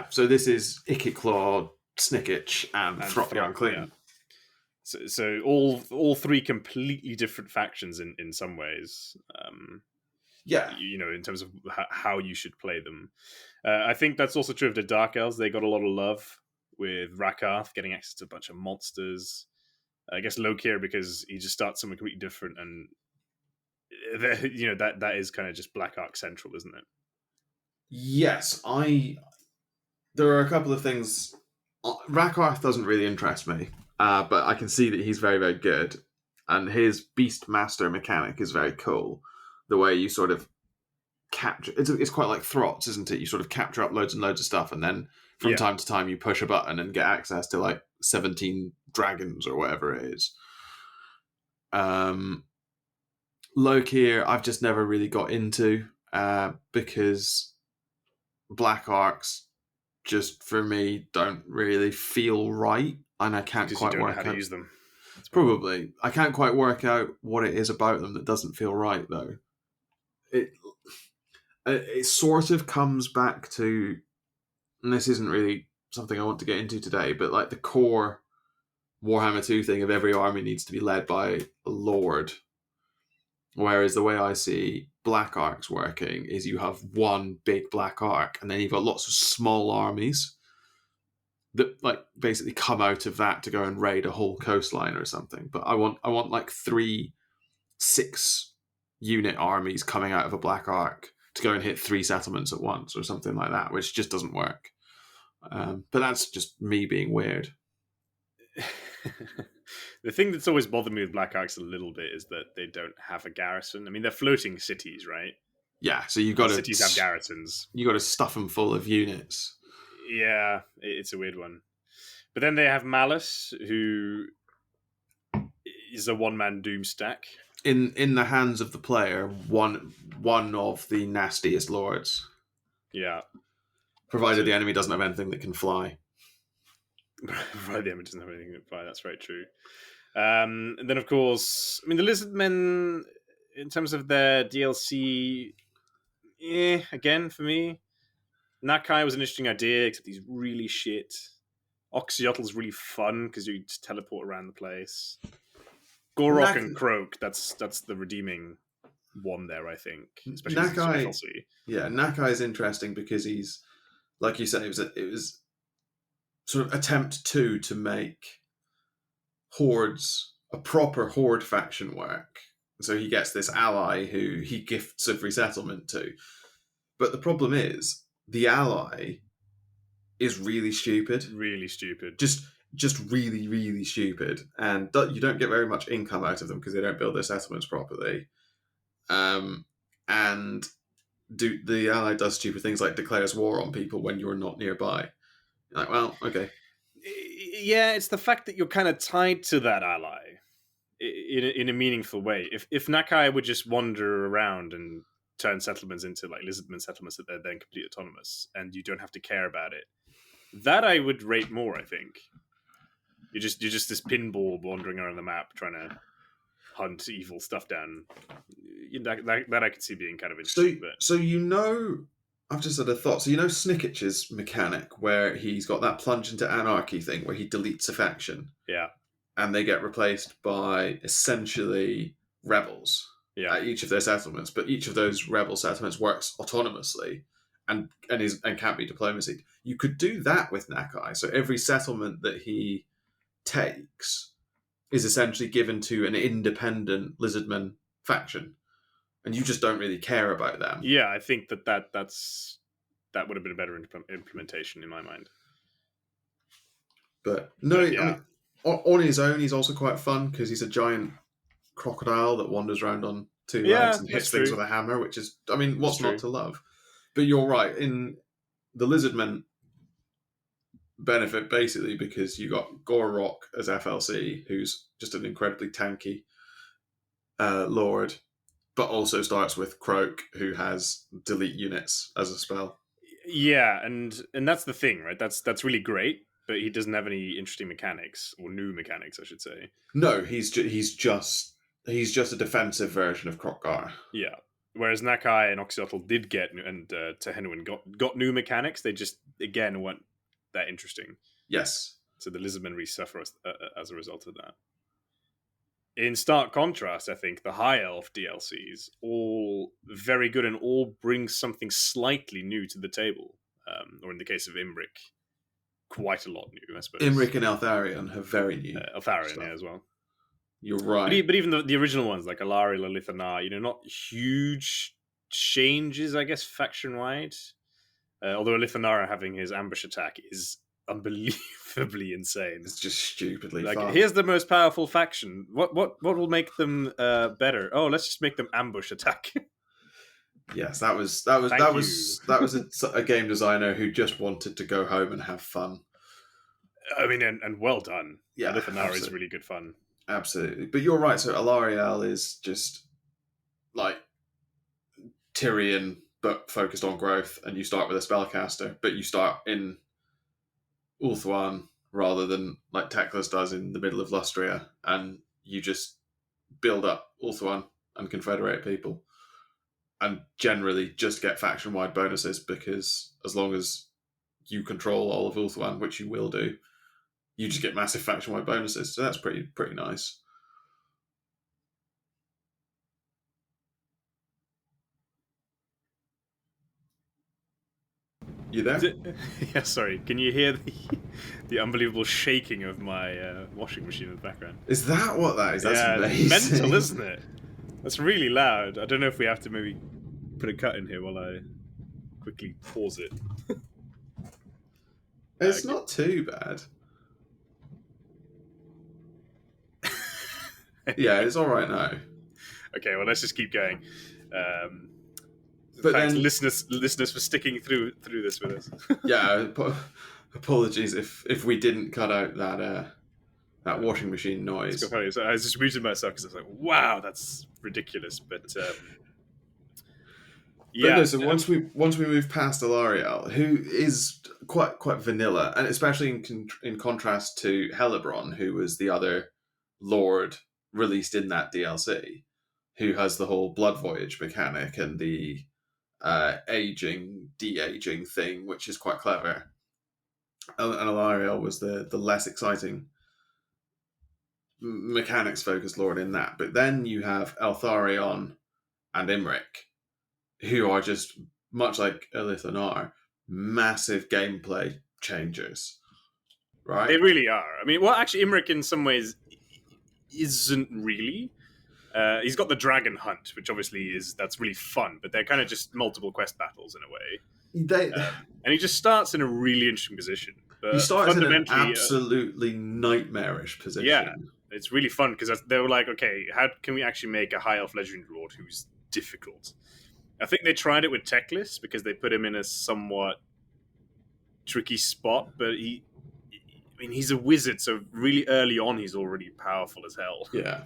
B: So this is Ikit-Claw, Snickitch, and Throp the Unclean.
A: Yeah. So all three completely different factions in some ways. In terms of how you should play them. I think that's also true of the Dark Elves. They got a lot of love with Rakarth getting access to a bunch of monsters. I guess Lokir because he just starts something completely different, and that is kind of just Black Ark Central, isn't it?
B: Yes, there are a couple of things. Rakarth doesn't really interest me, but I can see that he's very, very good, and his Beastmaster mechanic is very cool. The way you sort of capture it's quite like Throts, isn't it? You sort of capture up loads and loads of stuff, and then from time to time you push a button and get access to like 17 dragons or whatever it is. Lokir, I've just never really got into because Black Arcs just for me don't really feel right, and I can't quite work out how to
A: use them.
B: Probably I can't quite work out what it is about them that doesn't feel right though. It sort of comes back to, and this isn't really something I want to get into today, but like the core Warhammer 2 thing of every army needs to be led by a lord. Whereas the way I see Black Arcs working is you have one big Black Arc, and then you've got lots of small armies that like basically come out of that to go and raid a whole coastline or something. But I want like 3 6-unit armies coming out of a Black Arc to go and hit 3 settlements at once or something like that, which just doesn't work. But that's just me being weird.
A: The thing that's always bothered me with Black Arcs a little bit is that they don't have a garrison. I mean, they're floating cities, right?
B: Yeah, so you got to
A: cities have garrisons.
B: You got to stuff them full of units.
A: Yeah, it's a weird one. But then they have Malice, who is a one-man doom stack.
B: In the hands of the player, one of the nastiest lords.
A: Yeah.
B: Provided the enemy doesn't have anything that can fly.
A: Provided the enemy doesn't have anything that can fly, that's very true. And then, of course, I mean, the Lizardmen, in terms of their DLC, again, for me, Nakai was an interesting idea, except he's really shit. Oxyottl's really fun because you just teleport around the place. Gorok and Croak, that's the redeeming one there, I think. Especially
B: Nakai, Nakai is interesting because he's, like you said, it was sort of attempt to make hordes, a proper horde faction work. So he gets this ally who he gifts a free settlement to. But the problem is, the ally is really stupid.
A: Really stupid.
B: Just really, really stupid. And you don't get very much income out of them because they don't build their settlements properly. And the ally does stupid things like declares war on people when you're not nearby. You're like, well, okay.
A: Yeah, it's the fact that you're kind of tied to that ally in a meaningful way. If Nakai would just wander around and turn settlements into like lizardman settlements that they're then completely autonomous and you don't have to care about it, that I would rate more. I think you're just this pinball wandering around the map trying to hunt evil stuff down. That I could see being kind of interesting.
B: So I've just had a thought. So Snicket's mechanic where he's got that plunge into anarchy thing where he deletes a faction.
A: Yeah.
B: And they get replaced by essentially rebels at each of their settlements. But each of those rebel settlements works autonomously and can't be diplomacy. You could do that with Nakai. So every settlement that he takes is essentially given to an independent lizardman faction. And you just don't really care about them.
A: Yeah, I think that would have been a better implementation in my mind.
B: But no, yeah. I mean, on his own, he's also quite fun because he's a giant crocodile that wanders around on two legs and hits things with a hammer, which is, I mean, what's not to love? But you're right. In the Lizardmen benefit basically because you got Gorrock as FLC, who's just an incredibly tanky lord, but also starts with Croak, who has delete units as a spell.
A: Yeah, and that's the thing, right? That's really great. But he doesn't have any interesting mechanics, or new mechanics, I should say.
B: No, he's just a defensive version of Krokgar.
A: Yeah. Whereas Nakai and Oxyotl did get, and Tehenuin got new mechanics. They just, again, weren't that interesting.
B: Yes.
A: So the Lizardmen really suffer as a result of that. In stark contrast, I think the High Elf DLCs, all very good and all bring something slightly new to the table. Or in the case of Imric, quite a lot new, I suppose.
B: Imric and Eltharion have very new
A: Eltharion,
B: stuff.
A: Yeah, as well.
B: You're right.
A: But even the original ones, like Alari, Lilithanar, not huge changes, I guess, faction-wide. Although Lilithanar having his ambush attack is unbelievably insane.
B: It's just stupidly fun.
A: Here's the most powerful faction. What will make them better? Oh, let's just make them ambush attack.
B: Yes, that was a game designer who just wanted to go home and have fun.
A: I mean, and well done.
B: Yeah,
A: Lilithanar is really good fun.
B: Absolutely, but you're right. So Alariel is just like Tyrion, but focused on growth. And you start with a spellcaster, but you start in Ulthuan rather than like Teclis does in the middle of Lustria, and you just build up Ulthuan and confederate people. And generally just get faction-wide bonuses because as long as you control all of Ulthuan, which you will do, you just get massive faction-wide bonuses. So that's pretty nice. You there?
A: Yeah, sorry. Can you hear the unbelievable shaking of my washing machine in the background?
B: Is that what that is? That's amazing.
A: Mental, isn't it? That's really loud. I don't know if we have to maybe put a cut in here while I quickly pause it.
B: It's not too bad. Yeah, it's all right now.
A: Okay, well, let's just keep going.
B: But
A: thanks,
B: then,
A: listeners for sticking through this with us.
B: Yeah, apologies if we didn't cut out that washing machine noise.
A: So I was just muted myself because I was like, "Wow, that's ridiculous." But yeah.
B: No, so once we move past Alariel, who is quite vanilla, and especially in contrast to Helebron, who was the other lord released in that DLC, who has the whole blood voyage mechanic and the de-aging thing, which is quite clever. And Alariel was the less exciting mechanics focused lord in that. But then you have Eltharion and Imric, who are just, much like Elithanar, massive gameplay changers. Right?
A: They really are. I mean, well, actually, Imric in some ways isn't really. He's got the dragon hunt, which obviously that's really fun, but they're kind of just multiple quest battles in a way. And he just starts in a really interesting position. But
B: he starts in an absolutely nightmarish position.
A: Yeah, it's really fun because they were like, okay, how can we actually make a high elf legendary lord who's difficult? I think they tried it with Teclis because they put him in a somewhat tricky spot, but he's a wizard, so really early on he's already powerful as hell.
B: Yeah.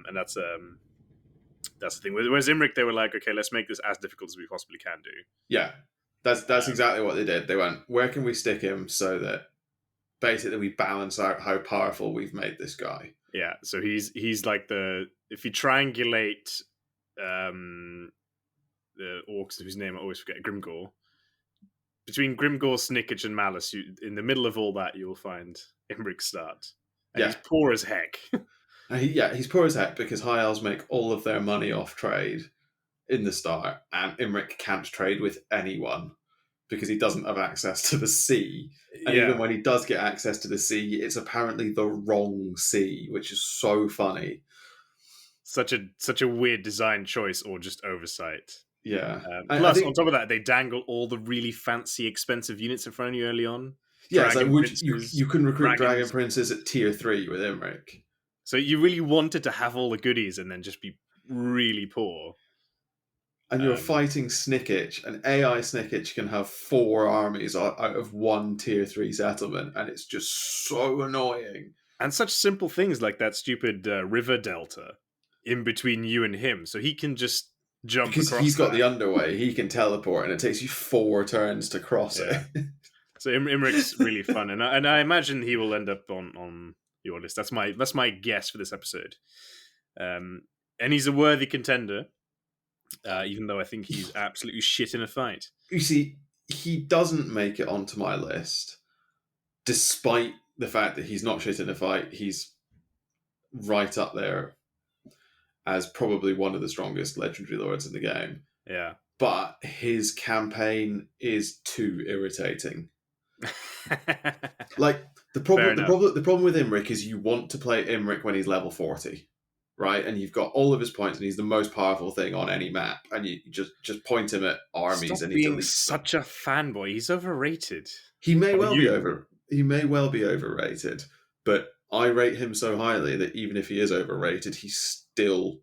A: And that's the thing. Whereas Imric, they were like, okay, let's make this as difficult as we possibly can do.
B: Yeah. That's exactly what they did. They went, where can we stick him so that basically we balance out how powerful we've made this guy.
A: Yeah, so he's like if you triangulate the orcs whose name I always forget, Grimgor. Between Grimgor, Snickage, and Malice, in the middle of all that, you'll find Imric's start. And he's poor as heck.
B: He's poor as heck because High Elves make all of their money off trade in the start, and Imric can't trade with anyone because he doesn't have access to the sea. And even when he does get access to the sea, it's apparently the wrong sea, which is so funny.
A: Such a weird design choice or just oversight.
B: Yeah.
A: Plus, on top of that, they dangle all the really fancy, expensive units in front of you early on.
B: Yeah, so you can recruit Dragon Princes at tier 3 with Imric.
A: So you really wanted to have all the goodies and then just be really poor.
B: And you're fighting Snickage, and AI Snickage can have 4 armies out of 1 tier 3 settlement, and it's just so annoying.
A: And such simple things like that stupid river delta in between you and him, so he can just jump
B: because
A: across.
B: He's got the underway, he can teleport, and it takes you 4 turns to cross it.
A: So Imric's really fun, and I imagine he will end up on your list. That's my guess for this episode. And he's a worthy contender. Even though I think he's absolutely shit in a fight.
B: You see, he doesn't make it onto my list, despite the fact that he's not shit in a fight. He's right up there as probably one of the strongest legendary lords in the game.
A: Yeah.
B: But his campaign is too irritating. Like, the problem with Imric is you want to play Imric when he's level 40. Right, and you've got all of his points, and he's the most powerful thing on any map. And you just point him at armies.
A: Stop
B: and
A: being such a fanboy. He's overrated.
B: He may well be overrated, but I rate him so highly that even if he is overrated, he's still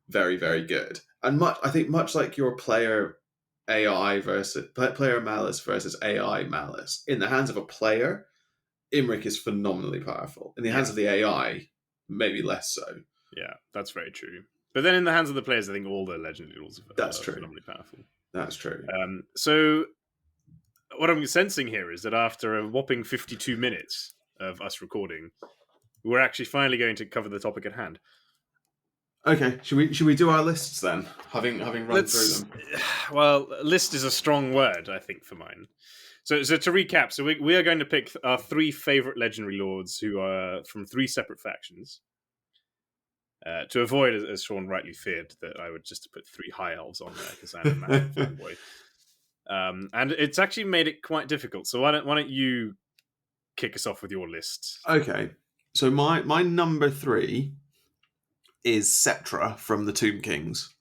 B: very, very good. And I think much like your player malice versus AI malice, in the hands of a player, Imric is phenomenally powerful. In the hands of the AI, maybe less so.
A: Yeah, that's very true. But then in the hands of the players, I think all the legendary rules are phenomenally powerful.
B: That's true.
A: So what I'm sensing here is that after a whopping 52 minutes of us recording, we're actually finally going to cover the topic at hand.
B: Okay, should we do our lists then? Having run through them.
A: Well, list is a strong word, I think, for mine. So to recap, so we are going to pick our 3 favorite legendary lords who are from 3 separate factions. To avoid, as Sean rightly feared, that I would just put 3 high elves on there because I'm a massive fanboy. And it's actually made it quite difficult. So why don't you kick us off with your list?
B: Okay. So my number 3 is Cetra from the Tomb Kings.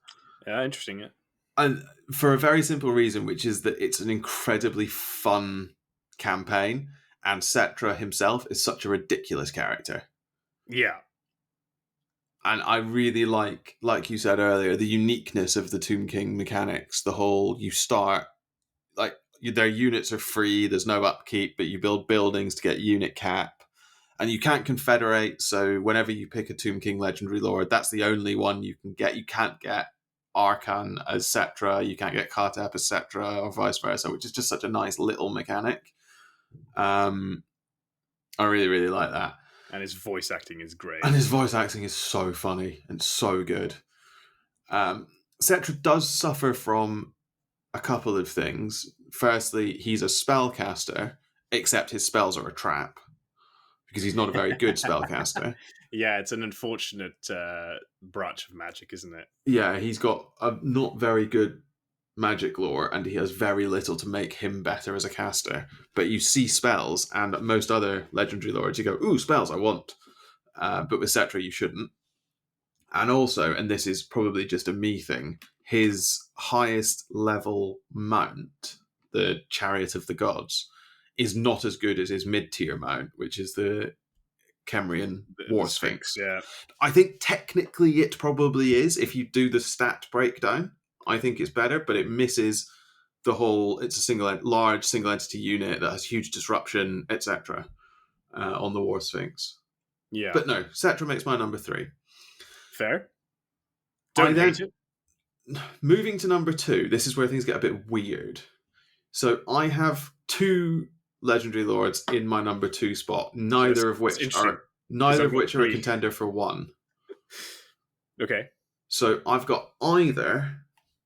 A: Yeah, interesting. Yeah.
B: And for a very simple reason, which is that it's an incredibly fun campaign, and Cetra himself is such a ridiculous character.
A: Yeah.
B: And I really like you said earlier, the uniqueness of the Tomb King mechanics. The whole, you start, like, their units are free, there's no upkeep, but you build buildings to get unit cap. And you can't confederate, so whenever you pick a Tomb King legendary lord, that's the only one you can get. You can't get Arkan as Cetra, you can't get Kartep as Cetra, or vice versa, which is just such a nice little mechanic. I really, really like that.
A: And his voice acting is great.
B: And his voice acting is so funny and so good. Cetra does suffer from a couple of things. Firstly, he's a spellcaster, except his spells are a trap, because he's not a very good spellcaster.
A: Yeah, it's an unfortunate branch of magic, isn't it?
B: Yeah, he's got a not very good magic lore, and he has very little to make him better as a caster. But you see spells, and most other legendary lords, you go, ooh, spells, I want. But with Cetra, you shouldn't. And also, and this is probably just a me thing, his highest level mount, the Chariot of the Gods, is not as good as his mid-tier mount, which is the Kemrian War Sphinx.
A: Yeah.
B: I think technically it probably is if you do the stat breakdown. I think it's better, but it misses the whole. It's a large single entity unit that has huge disruption, etc. On the War Sphinx.
A: Yeah,
B: But no, Cetra makes my number 3.
A: fair.
B: I
A: Don't hate
B: then
A: it.
B: moving to number 2. This is where things get a bit weird. So I have 2 legendary lords in my number 2 spot, neither of which
A: interesting.
B: are neither
A: I've
B: of
A: got
B: which are a
A: 3.
B: contender for 1.
A: Okay.
B: So I've got either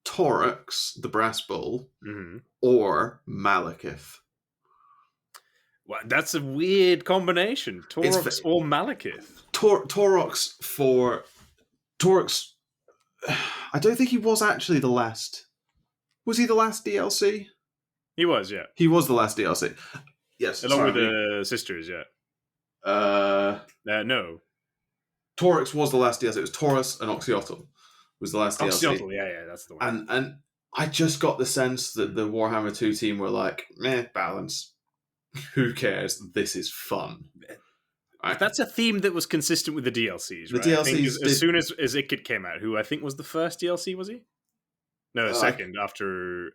B: Torux, the Brass Bull,
A: Mm-hmm.
B: or Malekith.
A: Well, that's a weird combination. Torux or Malekith.
B: Torux for Torux. I don't think he was actually the last. Was he the last DLC?
A: He was, yeah.
B: He was the last DLC. Yes,
A: Along with the sisters, yeah. No.
B: Torux was the last DLC. It was Taurus and Oxyotl was the last DLC.
A: Oxyotl, yeah, that's the one.
B: And I just got the sense that the Warhammer 2 team were like, meh, balance. Who cares? This is fun.
A: Right. That's a theme that was consistent with the DLCs, right?
B: The DLCs
A: as soon as Ikit came out, who I think was the first DLC, was he? No, the second, after...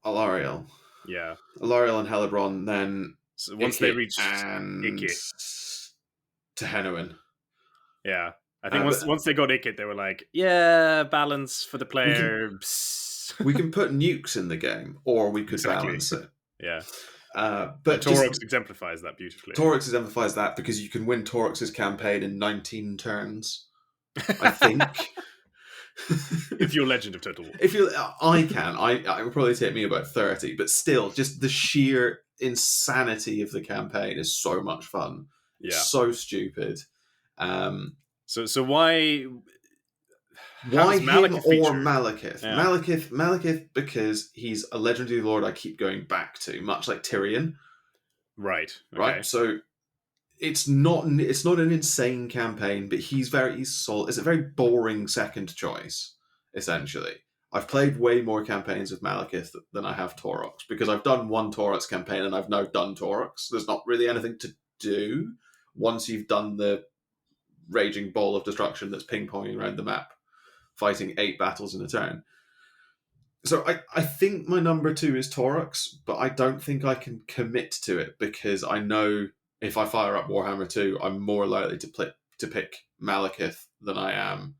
B: Alariel.
A: Yeah.
B: Alariel and Helibron, then...
A: So once they reached Ikit.
B: Tehenoin.
A: Yeah. I think once they got Ikit, they were like, yeah, balance for the player.
B: We can put nukes in the game, or we could balance it.
A: Yeah.
B: But
A: Torux exemplifies that beautifully.
B: Torux exemplifies that because you can win Torux's campaign in 19 turns, I think.
A: If you're Legend of Total War.
B: I can. It would probably take me about 30, but still, just the sheer insanity of the campaign is so much fun.
A: Yeah.
B: It's so stupid.
A: So why
B: him
A: Malekith
B: or Malekith?
A: Yeah.
B: Malekith because he's a legendary lord I keep going back to, much like Tyrion.
A: Right. Okay.
B: Right. So it's not an insane campaign, but he's solid. It's a very boring second choice, essentially. I've played way more campaigns with Malekith than I have Torux because I've done one Torux campaign and I've now done Torux. There's not really anything to do once you've done the raging ball of destruction that's ping-ponging around the map, fighting 8 battles in a turn. So I think my number 2 is Torux, but I don't think I can commit to it because I know if I fire up Warhammer 2, I'm more likely to pick Malekith than I am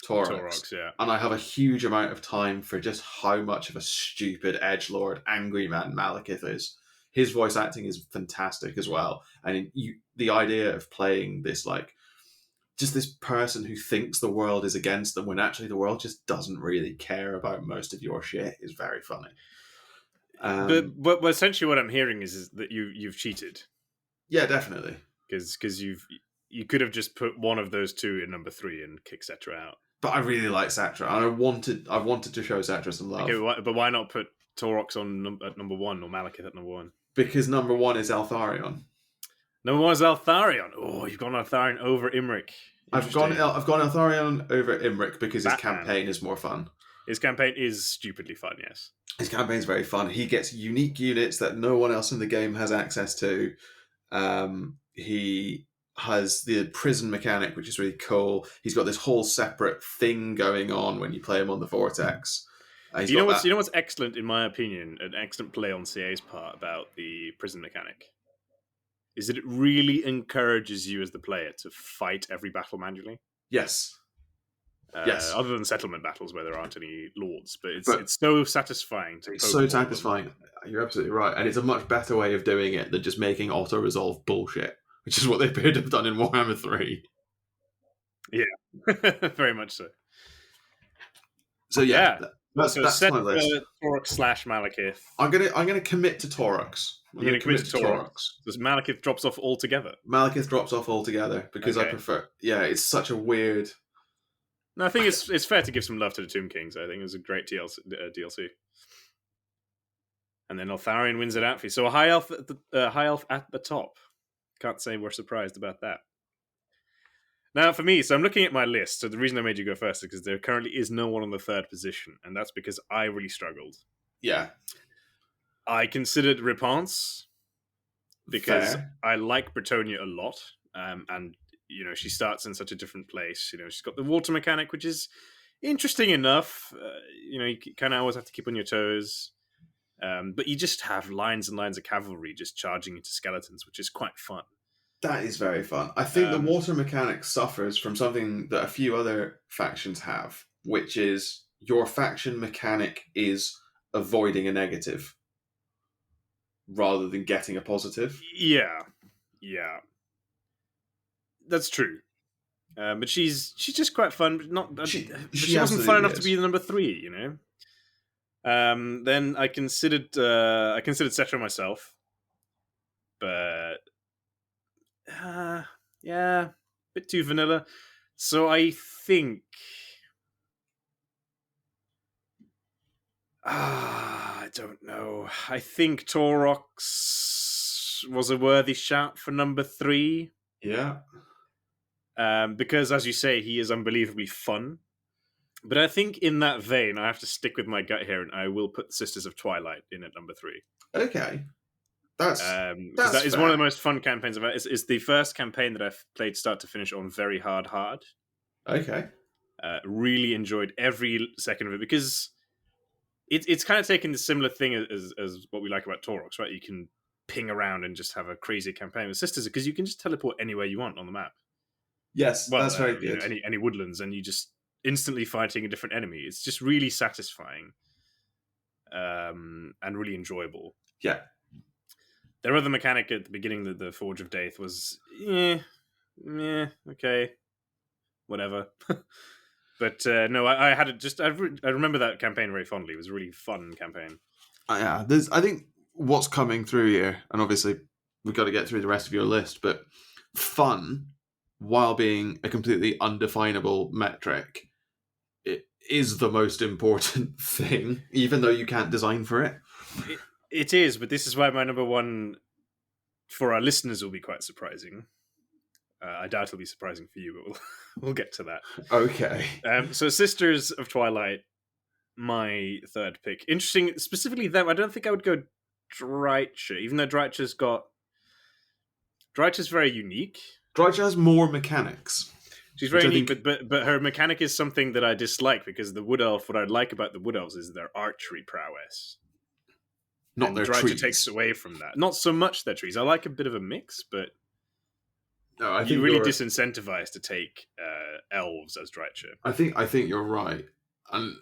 B: Torux.
A: Yeah.
B: And I have a huge amount of time for just how much of a stupid edgelord, angry man Malekith is. His voice acting is fantastic as well. And the idea of playing this, like, just this person who thinks the world is against them when actually the world just doesn't really care about most of your shit is very funny.
A: But essentially what I'm hearing is that you've cheated.
B: Yeah, definitely.
A: Because you could have just put one of those 2 in number 3 and kick Cetra out.
B: But I really like Cetra, and I wanted to show Cetra some love.
A: Okay, but why not put Torux at number 1 or Malekith at number 1?
B: Because number 1 is Altharion.
A: Number 1 is Altharion. Oh, you've gone Altharion over Imric.
B: I've gone Altharion over Imric because his campaign is more fun.
A: His campaign is stupidly fun, yes.
B: His campaign's very fun. He gets unique units that no one else in the game has access to. He has the prison mechanic, which is really cool. He's got this whole separate thing going on when you play him on the Vortex.
A: You know what's excellent, in my opinion, an excellent play on CA's part about the prison mechanic? Is that it really encourages you as the player to fight every battle manually.
B: Yes. Yes.
A: Other than settlement battles where there aren't any lords, but it's so satisfying.
B: It's so satisfying. You're absolutely right, and it's a much better way of doing it than just making auto resolve bullshit, which is what they appear to have done in Warhammer 3.
A: Yeah, very much so.
B: So yeah. That's
A: set
B: my list.
A: Torux / Malekith.
B: I'm gonna commit to Torux.
A: You're gonna commit to Torux. Because Malekith drops off altogether.
B: Malekith drops off altogether because I prefer. Yeah, it's such a weird.
A: No, I think it's fair to give some love to the Tomb Kings. I think it was a great DLC. And then Altharion wins it out for you. So a high elf at the top. Can't say we're surprised about that. Now, for me, so I'm looking at my list. So the reason I made you go first is because there currently is no one on the 3rd position, and that's because I really struggled.
B: Yeah.
A: I considered Repense because
B: Fair.
A: I like Bretonia a lot, and she starts in such a different place. She's got the water mechanic, which is interesting enough. You kind of always have to keep on your toes. But you just have lines and lines of cavalry just charging into skeletons, which is quite fun.
B: That is very fun. I think the water mechanic suffers from something that a few other factions have, which is your faction mechanic is avoiding a negative rather than getting a positive.
A: Yeah, that's true. But she's just quite fun, but not.
B: She
A: she wasn't fun enough
B: is.
A: to be the number 3, you know. Then I considered Cetera myself, but yeah, a bit too vanilla. So I think I don't know. I think Taurox was a worthy shout for number 3.
B: Yeah.
A: Because, as you say, he is unbelievably fun. But I think in that vein, I have to stick with my gut here, and I will put the Sisters of Twilight in at number 3.
B: Okay. That's
A: that is
B: fair.
A: one of the most fun campaigns I've had. It's the first campaign that I've played start to finish on very hard.
B: Okay.
A: Really enjoyed every second of it, because it's kind of taking the similar thing as what we like about Taurox, right? You can ping around and just have a crazy campaign with Sisters, because you can just teleport anywhere you want on the map.
B: Yes,
A: Well,
B: that's very good.
A: Any woodlands, and you just instantly fighting a different enemy. It's just really satisfying, and really enjoyable.
B: Yeah.
A: Their other mechanic at the beginning, the Forge of Death, was okay, whatever. But no, I had it just. I remember that campaign very fondly. It was a really fun campaign.
B: Yeah, I think what's coming through here, and obviously we've got to get through the rest of your list, but fun, while being a completely undefinable metric, it is the most important thing, even though you can't design for it.
A: It is, but this is why my number 1 for our listeners will be quite surprising. I doubt it'll be surprising for you, but we'll get to that.
B: Okay.
A: So Sisters of Twilight, my 3rd pick. Interesting, specifically them. I don't think I would go Dreicher, even though Dreicher's very unique.
B: Dreicher has more mechanics.
A: She's very unique, but her mechanic is something that I dislike, because the Wood Elf, what I like about the Wood Elves is their archery prowess.
B: Not their
A: Dreicher
B: trees.
A: takes away from that. Not so much their trees. I like a bit of a mix, but
B: no, I think
A: you're really disincentivized to take elves as Dreicher.
B: I think you're right, and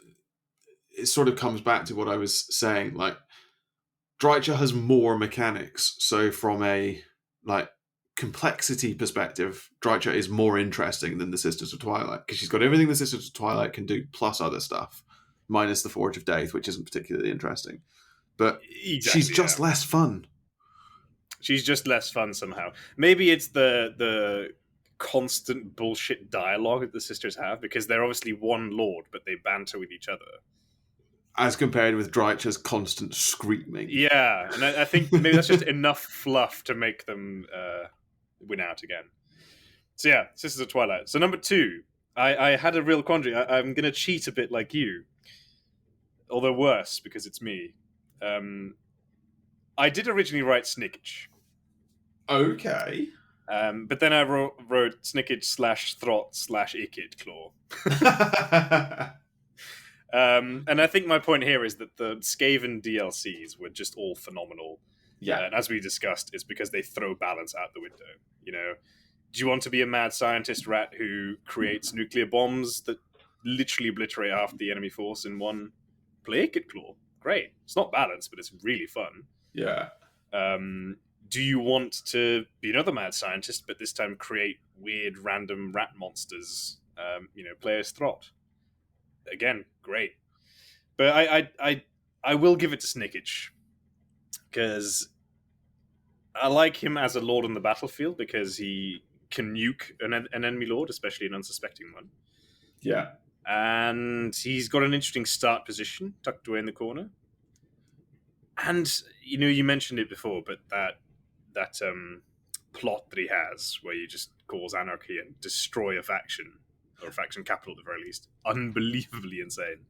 B: it sort of comes back to what I was saying. Like, Dreicher has more mechanics, so from a complexity perspective, Dreicher is more interesting than the Sisters of Twilight, because she's got everything the Sisters of Twilight can do, plus other stuff, minus the Forge of Death, which isn't particularly interesting. But she's just less fun.
A: She's just less fun somehow. Maybe it's the constant bullshit dialogue that the sisters have, because they're obviously one lord, but they banter with each other.
B: As compared with Dreicher's constant screaming.
A: Yeah, and I think maybe that's just enough fluff to make them win out again. So yeah, Sisters of Twilight. So number 2, I had a real quandary. I'm going to cheat a bit like you, although worse, because it's me. I did originally write Snickage.
B: Okay.
A: But then I wrote Snickage /Throt /Ikid Claw. And I think my point here is that the Skaven DLCs were just all phenomenal.
B: Yeah.
A: And as we discussed, it's because they throw balance out the window. You know, do you want to be a mad scientist rat who creates nuclear bombs that literally obliterate half the enemy force in one? Play Ikid Claw. Great. It's not balanced, but it's really fun.
B: Yeah.
A: Do you want to be another mad scientist, but this time create weird random rat monsters? Play as Throt. Again, great. But I will give it to Snickage, because I like him as a lord on the battlefield, because he can nuke an enemy lord, especially an unsuspecting one.
B: Yeah.
A: And he's got an interesting start position tucked away in the corner. And you mentioned it before, but that plot that he has, where you just cause anarchy and destroy a faction, or a faction capital at the very least, unbelievably insane.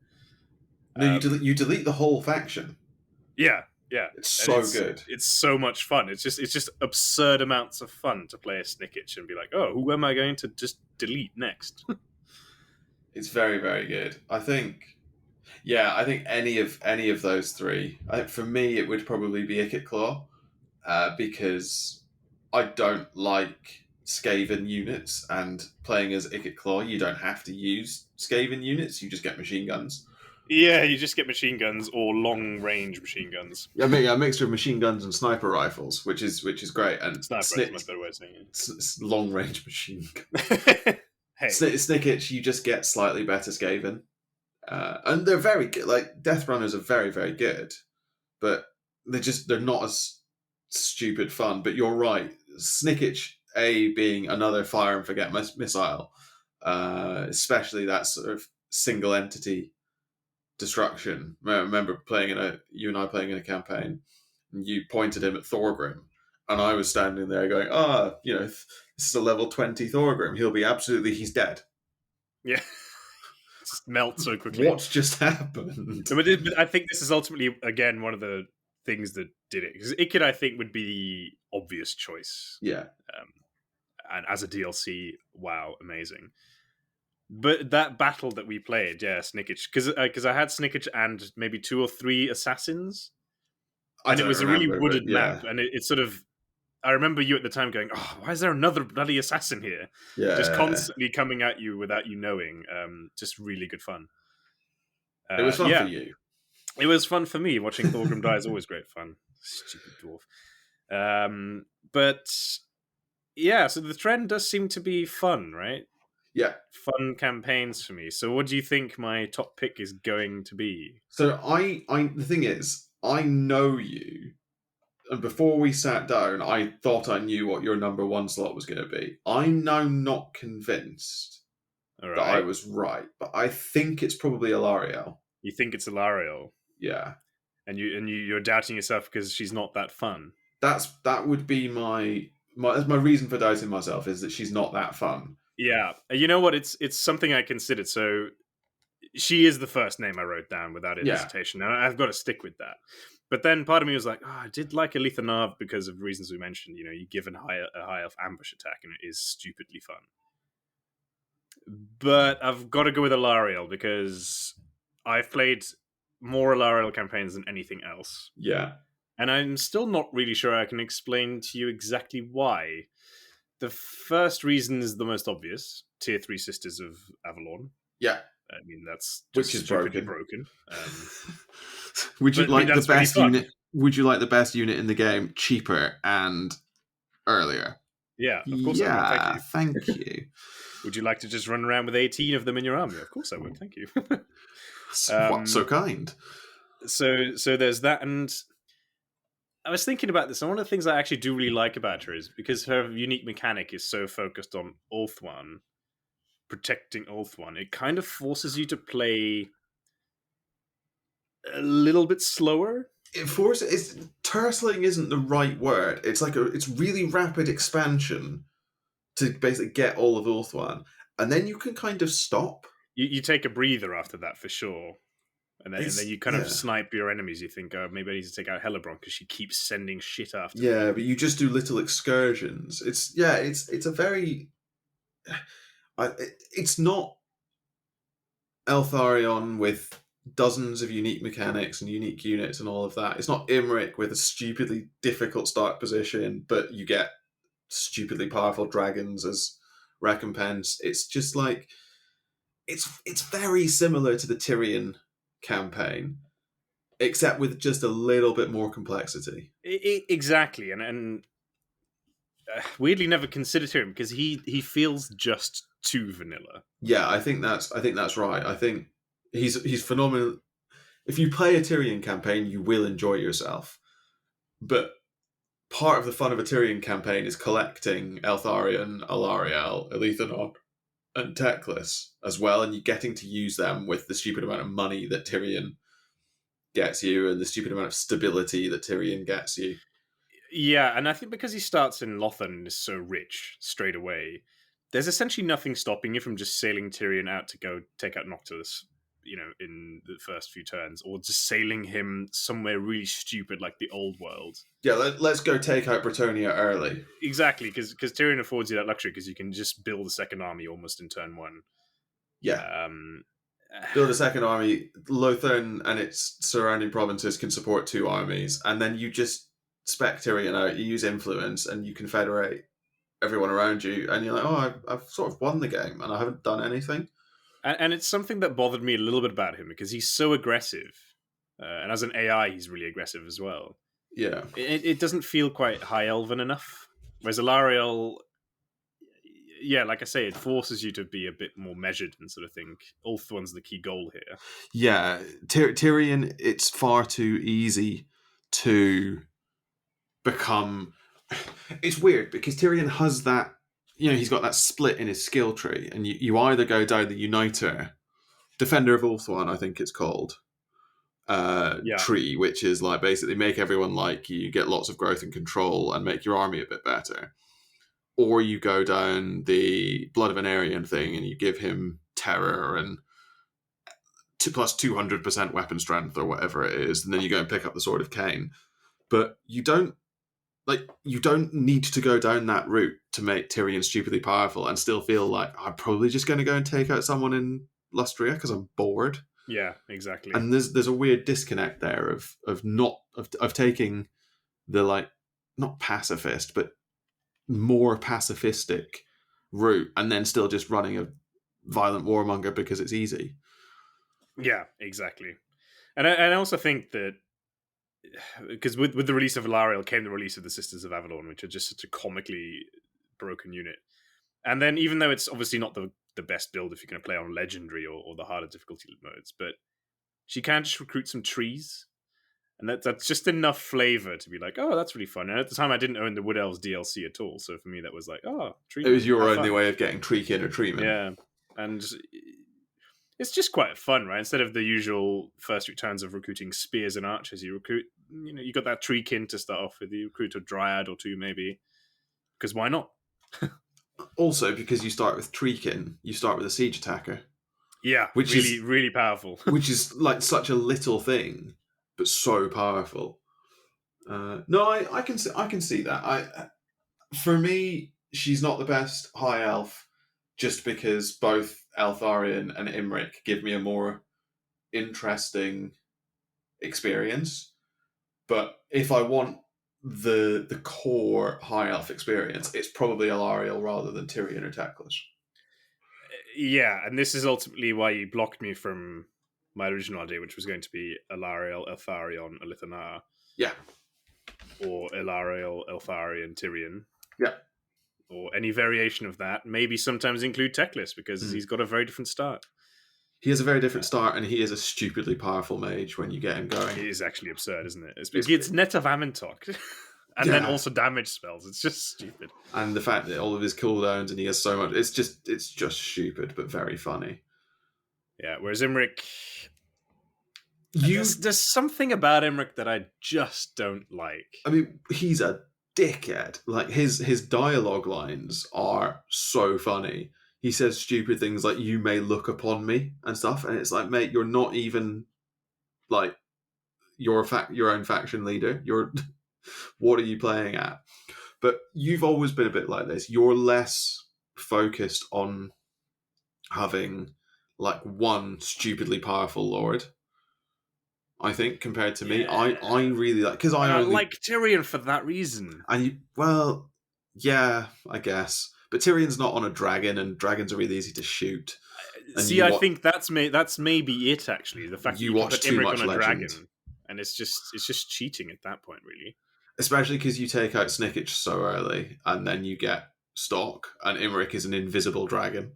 B: No, you delete the whole faction.
A: Yeah.
B: It's so good.
A: It's so much fun. It's just absurd amounts of fun to play a Snickage and be like, oh, who am I going to just delete next?
B: It's very, very good. I think. Yeah, I think any of those three. For me, it would probably be Icket Claw, because I don't like Skaven units, and playing as Icket Claw, you don't have to use Skaven units. You just get machine guns.
A: Yeah, you just get machine guns or long range machine guns.
B: Yeah, a mixture of machine guns and sniper rifles, which is great. And
A: Sniper is a much better way of saying
B: long range machine gun.
A: it. Hey,
B: Snicketch, you just get slightly better Skaven, and they're very good. Like Death Runners are very, very good, but they're not as stupid fun. But you're right, Snicketch being another fire and forget missile, especially that sort of single entity destruction. I remember you and I playing in a campaign, and you pointed him at Thorgrim, and I was standing there going, this is a level 20 Thorgrim. He's dead.
A: yeah, just melt so quickly.
B: What's just happened?
A: But I think this is ultimately, again, one of the things that did it. Because Ikid, I think, would be the obvious choice.
B: Yeah.
A: And as a DLC, wow, amazing. But that battle that we played, yeah, Snicketch, because I had Snicketch and maybe 2 or 3 assassins, and it was a really wooded map, and it sort of. I remember you at the time going, "Oh, why is there another bloody assassin here?"
B: Yeah,
A: just constantly coming at you without you knowing. Just really good fun.
B: It was fun for you.
A: It was fun for me. Watching Thorgrim die is always great fun. Stupid dwarf. But yeah, so the trend does seem to be fun, right?
B: Yeah.
A: Fun campaigns for me. So what do you think my top pick is going to be?
B: So the thing is, I know you, and before we sat down, I thought I knew what your number 1 slot was going to be. I'm now not convinced that I was right, but I think it's probably Alarielle.
A: You think it's Alarielle?
B: Yeah.
A: And you're doubting yourself because she's not that fun.
B: That would be my reason for doubting myself, is that she's not that fun.
A: Yeah, you know what? It's something I considered. So she is the first name I wrote down without hesitation, and I've got to stick with that. But then part of me was like, I did like Aletha Nav because of reasons we mentioned. You know, you give a high elf ambush attack, and it is stupidly fun. But I've got to go with Alarielle because I've played more Alarielle campaigns than anything else.
B: Yeah.
A: And I'm still not really sure I can explain to you exactly why. The first reason is the most obvious. Tier 3 Sisters of Avalon.
B: Yeah.
A: I mean, that's
B: just stupidly
A: broken.
B: Would you like the best unit? Would you like the best unit in the game, cheaper and earlier?
A: Yeah, of course I would.
B: Thank you.
A: Would you like to just run around with 18 of them in your army? Of course I would, thank you.
B: What, so kind.
A: So there's that, and I was thinking about this, and one of the things I actually do really like about her is because her unique mechanic is so focused on Ulthuan, protecting Ulthuan, it kind of forces you to play a little bit slower.
B: Tursling isn't the right word. It's really rapid expansion to basically get all of Ulthuan, and then you can kind of stop.
A: You take a breather after that for sure. And then you kind of snipe your enemies. You think, oh, maybe I need to take out Hellebron because she keeps sending shit after me.
B: Yeah, but you just do little excursions. It's a very... It's not Eltharion with dozens of unique mechanics and unique units and all of that. It's not Imric with a stupidly difficult start position, but you get stupidly powerful dragons as recompense. It's just like... It's very similar to the Tyrion campaign, except with just a little bit more complexity.
A: Exactly, and weirdly never considered him because he feels just too vanilla.
B: Yeah, I think that's right. I think he's phenomenal. If you play a Tyrion campaign, you will enjoy yourself. But part of the fun of a Tyrion campaign is collecting Eltharion, Alarielle, Aletha and Teclis as well, and you getting to use them with the stupid amount of money that Tyrion gets you and the stupid amount of stability that Tyrion gets you.
A: Yeah, and I think because he starts in Lothan and is so rich straight away, there's essentially nothing stopping you from just sailing Tyrion out to go take out Noctis, in the first few turns, or just sailing him somewhere really stupid like the old world.
B: Yeah, let's go take out Bretonnia early.
A: Exactly, because Tyrion affords you that luxury because you can just build a second army almost in turn 1.
B: Yeah.
A: Um,
B: Build a second army. Lothern and its surrounding provinces can support 2 armies, and then you just spec Tyrion out. You use influence, and you confederate everyone around you, and you're like, oh, I've sort of won the game, and I haven't done anything.
A: and it's something that bothered me a little bit about him because he's so aggressive, and as an AI, he's really aggressive as well.
B: Yeah.
A: It doesn't feel quite high elven enough. Whereas Alariel, yeah, like I say, it forces you to be a bit more measured and sort of think Ulthuan's the key goal here.
B: Yeah, Tyrion, it's far too easy to become. It's weird because Tyrion has that, he's got that split in his skill tree, and you either go down the Uniter, Defender of Ulthuan, I think it's called,
A: Yeah,
B: tree, which is like basically make everyone like you, get lots of growth and control, and make your army a bit better. Or you go down the Blood of an Aryan thing, and you give him terror and plus 200% weapon strength or whatever it is, and then you go and pick up the Sword of Cain. But you don't need to go down that route to make Tyrion stupidly powerful and still feel like I'm probably just going to go and take out someone in Lustria because I'm bored.
A: yeah, exactly.
B: And there's a weird disconnect there of taking the like not pacifist but more pacifistic route and then still just running a violent warmonger because it's easy.
A: Yeah, exactly. And I also think that because with the release of Alariel came the release of the Sisters of Avalon, which are just such a comically broken unit. And then even though it's obviously not the best build if you're going to play on Legendary or the harder difficulty modes, but she can just recruit some trees. And that's just enough flavor to be like, oh, that's really fun. And at the time, I didn't own the Wood Elves DLC at all. So for me, that was like, oh,
B: It was your only way of getting Treekin or Treeman.
A: Yeah. And it's just quite fun, right? Instead of the usual first returns of recruiting spears and archers, you recruit, you got that Treekin to start off with. You recruit a Dryad or 2, maybe. Because why not?
B: Also, because you start with Treekin, you start with a siege attacker.
A: Yeah, which is really powerful.
B: Which is like such a little thing, but so powerful. No, I can see that. For me, she's not the best high elf, just because both Eltharion and Imric give me a more interesting experience. But if I want the core high elf experience, it's probably Alariel rather than Tyrion or Teclis.
A: Yeah, and this is ultimately why you blocked me from my original idea, which was going to be Alariel, Eltharion, Alithana.
B: Yeah.
A: Or Alariel, Eltharion, Tyrion.
B: Yeah.
A: Or any variation of that. Maybe sometimes include Teclis, because he's got a very different start.
B: He has a very different start, and he is a stupidly powerful mage when you get him going.
A: It is actually absurd, isn't it? It's Net of Amintok. And then also damage spells. It's just stupid.
B: And the fact that all of his cooldowns and he has so much, it's just stupid, but very funny.
A: Yeah, whereas Imric, there's something about Imric that I just don't like.
B: I mean, he's a dickhead. Like his dialogue lines are so funny. He says stupid things like "you may look upon me" and stuff, and it's like, mate, you're not even like your own faction leader. You're what are you playing at? But you've always been a bit like this. You're less focused on having like one stupidly powerful lord, I think, compared to me. I really like, because I only
A: like Tyrion for that reason.
B: And yeah, I guess. But Tyrion's not on a dragon, and dragons are really easy to shoot.
A: See, I think that's maybe it, actually. The fact
B: you
A: that you
B: watch
A: put
B: too
A: Imric
B: much
A: on a
B: Legend.
A: dragon, and it's just cheating at that point, really.
B: Especially because you take out Snickage so early, and then you get Stalk, and Imric is an invisible dragon.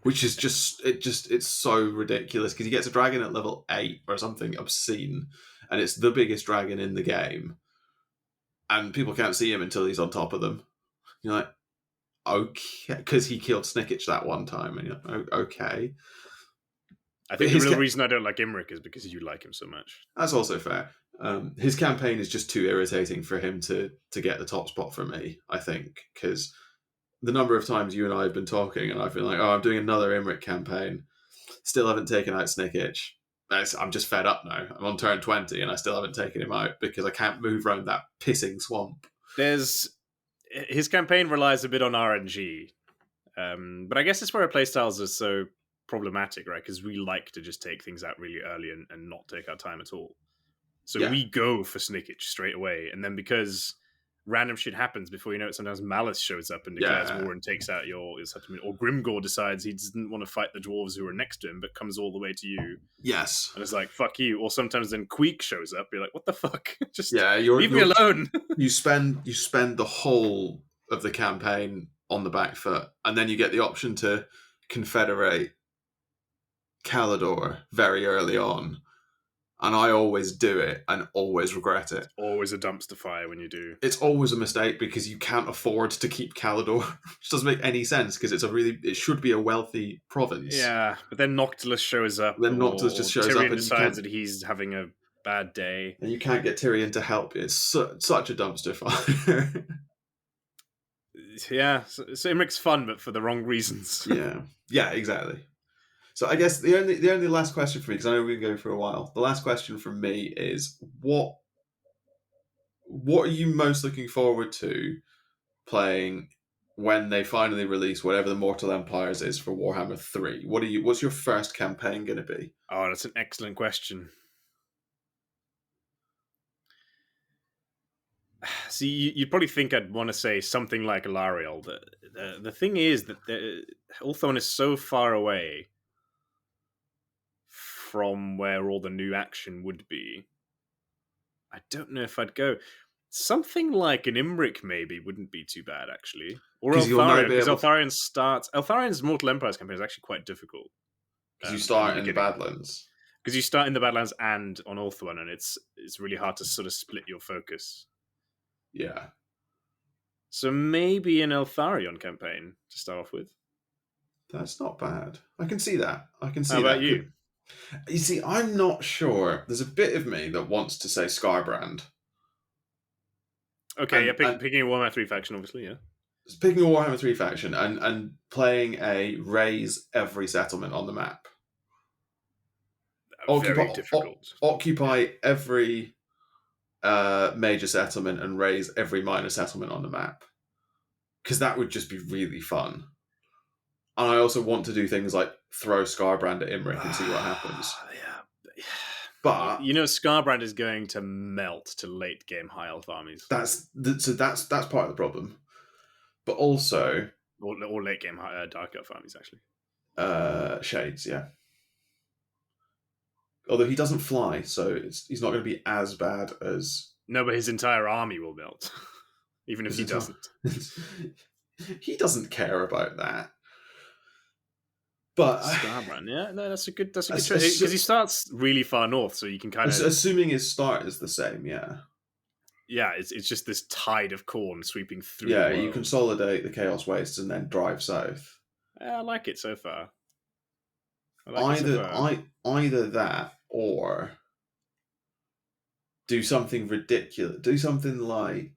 B: Which is it's so ridiculous, because he gets a dragon at level 8 or something obscene, and it's the biggest dragon in the game, and people can't see him until he's on top of them. You're like, okay, because he killed Snickage that one time, and you're like, okay.
A: I think the real reason I don't like Imric is because you like him so much.
B: That's also fair. His campaign is just too irritating for him to get the top spot for me, I think, because the number of times you and I have been talking and I've been like, oh, I'm doing another Imric campaign, still haven't taken out Snickage. I'm just fed up now. I'm on turn 20 and I still haven't taken him out because I can't move around that pissing swamp.
A: His campaign relies a bit on RNG. But I guess it's where our playstyles are so problematic, right? Because we like to just take things out really early and not take our time at all. So
B: Yeah.
A: we go for Snickage straight away, and then because random shit happens before you know it, sometimes Malice shows up and declares
B: Yeah.
A: war and takes out your settlement, or Grimgor decides he doesn't want to fight the dwarves who are next to him, but comes all the way to you,
B: Yes.
A: and it's like fuck you. Or sometimes then Queek shows up, you're like, what the fuck? Just
B: Yeah.
A: leave me alone.
B: You spend the whole of the campaign on the back foot, and then you get the option to confederate Calidor very early on. And I always do it and always regret it.
A: Always a dumpster fire when you do.
B: It's always a mistake because you can't afford to keep Calidor, which doesn't make any sense because it should be a wealthy province.
A: Yeah, but then Noctilus shows up.
B: Then Noctilus just shows
A: Tyrion
B: up and
A: decides that he's having a bad day.
B: And you can't get Tyrion to help you. It's such a dumpster fire.
A: Yeah, so Imric's fun, but for the wrong reasons.
B: Yeah, exactly. So I guess the only last question for me, because I know we've been going for a while. The last question from me is what are you most looking forward to playing when they finally release whatever the Mortal Empires is for Warhammer 3? What's your first campaign going to be?
A: Oh, that's an excellent question. See, you'd probably think I'd want to say something like Alariel. The thing is that Ulthuan is so far away from where all the new action would be. I don't know if I'd go. Something like an Imric maybe wouldn't be too bad, actually. Or Eltharion, because Eltharion's Mortal Empires campaign is actually quite difficult.
B: Because you start in the Badlands.
A: Because you start in the Badlands and on Ulthuan, and it's really hard to sort of split your focus.
B: Yeah.
A: So maybe an Eltharion campaign to start off with.
B: That's not bad. I can see that.
A: How about you?
B: You see, I'm not sure. There's a bit of me that wants to say Scarbrand.
A: Okay, picking a Warhammer 3 faction, obviously, yeah.
B: Picking a Warhammer 3 faction and playing a raise every settlement on the map.
A: Very difficult.
B: Occupy every major settlement and raise every minor settlement on the map. Because that would just be really fun. And I also want to do things like throw Scarbrand at Imric and see what happens.
A: Yeah.
B: But
A: Scarbrand is going to melt to late game high elf armies.
B: That's part of the problem. But also,
A: or late game high dark elf armies actually.
B: Shades, yeah. Although he doesn't fly, so he's not going to be as bad as.
A: No, but his entire army will melt, even if he doesn't.
B: He doesn't care about that. But
A: Scarbrand, yeah, no, that's a good choice because he starts really far north, so you can kind of
B: assuming his start is the same, yeah.
A: Yeah, it's just this tide of corn sweeping through.
B: Yeah,
A: the world.
B: You consolidate the Chaos Wastes and then drive south.
A: I like it so far.
B: Either that or do something ridiculous. Do something like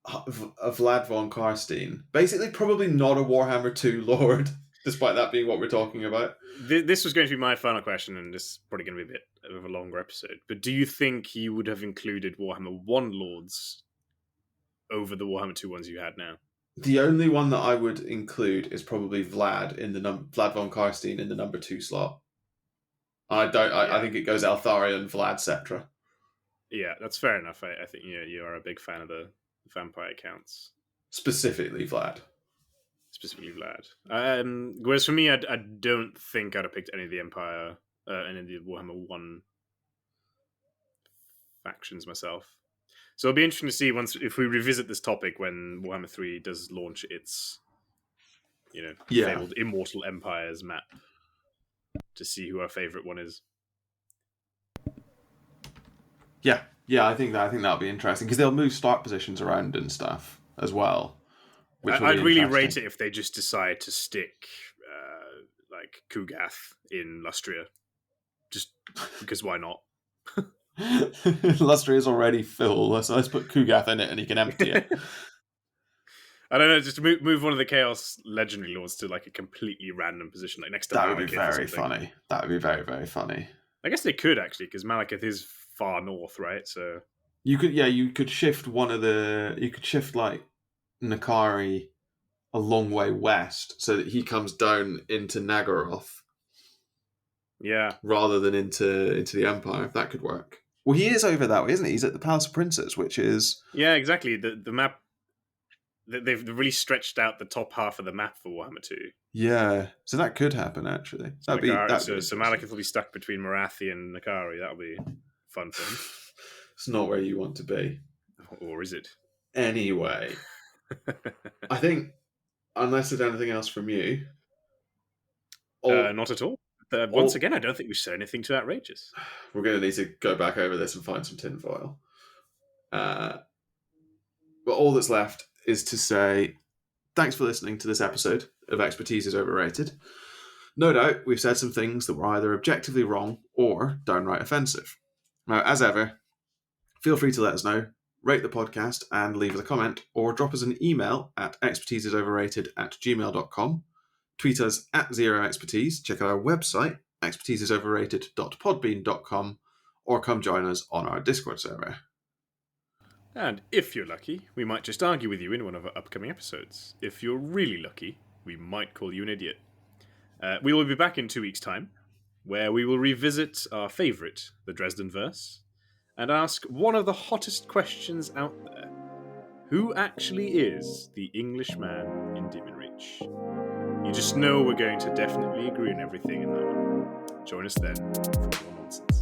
B: a Vlad von Karstein. Basically, probably not a Warhammer 2 Lord, despite that being what we're talking about.
A: This was going to be my final question, and this is probably going to be a bit of a longer episode. But do you think you would have included Warhammer 1 Lords over the Warhammer 2 ones you had now?
B: The only one that I would include is probably Vlad in the Vlad von Karstein in the number 2 slot. I think it goes Eltharion, Vlad, Cetra. Yeah,
A: that's fair enough. I think you are a big fan of the vampire counts.
B: Specifically Vlad.
A: Whereas for me, I don't think I'd have picked any of the Empire, any of the Warhammer 1 factions myself. So it'll be interesting to see if we revisit this topic when Warhammer 3 does launch its, fabled Immortal Empires map, to see who our favorite one is.
B: Yeah, I think that'll be interesting because they'll move start positions around and stuff as well.
A: I'd really rate it if they just decide to stick like Kugath in Lustria, just because why not?
B: Lustria is already full, so let's put Kugath in it and he can empty it.
A: I don't know, just move one of the Chaos Legendary Lords to like a completely random position, like next to
B: that
A: Malekith.
B: Would be very funny. That would be very, very funny.
A: I guess they could actually, because Malekith is far north, right? So
B: you could shift like Nakari a long way west, so that he comes down into Nagoroth
A: Yeah.
B: rather than into the Empire. If that could work. Well, he is over that way, isn't he? He's at the Palace of Princes, which is
A: Yeah, exactly. The map, they've really stretched out the top half of the map for Warhammer 2.
B: yeah. So that could happen actually.
A: So,
B: That'd be
A: so
B: interesting.
A: Malekith will be stuck between Marathi and Nakari. That'll be fun for him.
B: It's not where you want to be.
A: Or is it?
B: Anyway, I think unless there's anything else from you,
A: not at all. Once again, I don't think we said anything too outrageous.
B: We're going to need to go back over this and find some tinfoil. But all that's left is to say thanks for listening to this episode of Expertise is Overrated. No doubt we've said some things that were either objectively wrong or downright offensive. Now, as ever, feel free to let us know, rate the podcast and leave us a comment, or drop us an email at expertiseisoverrated@gmail.com. Tweet us at ZeroExpertise. Check out our website, expertiseisoverrated.podbean.com, or come join us on our Discord server.
A: And if you're lucky, we might just argue with you in one of our upcoming episodes. If you're really lucky, we might call you an idiot. We will be back in 2 weeks' time, where we will revisit our favourite, the Dresdenverse, and ask one of the hottest questions out there. Who actually is the Englishman in Demonreach? You just know we're going to definitely agree on everything in that one. Join us then for more nonsense.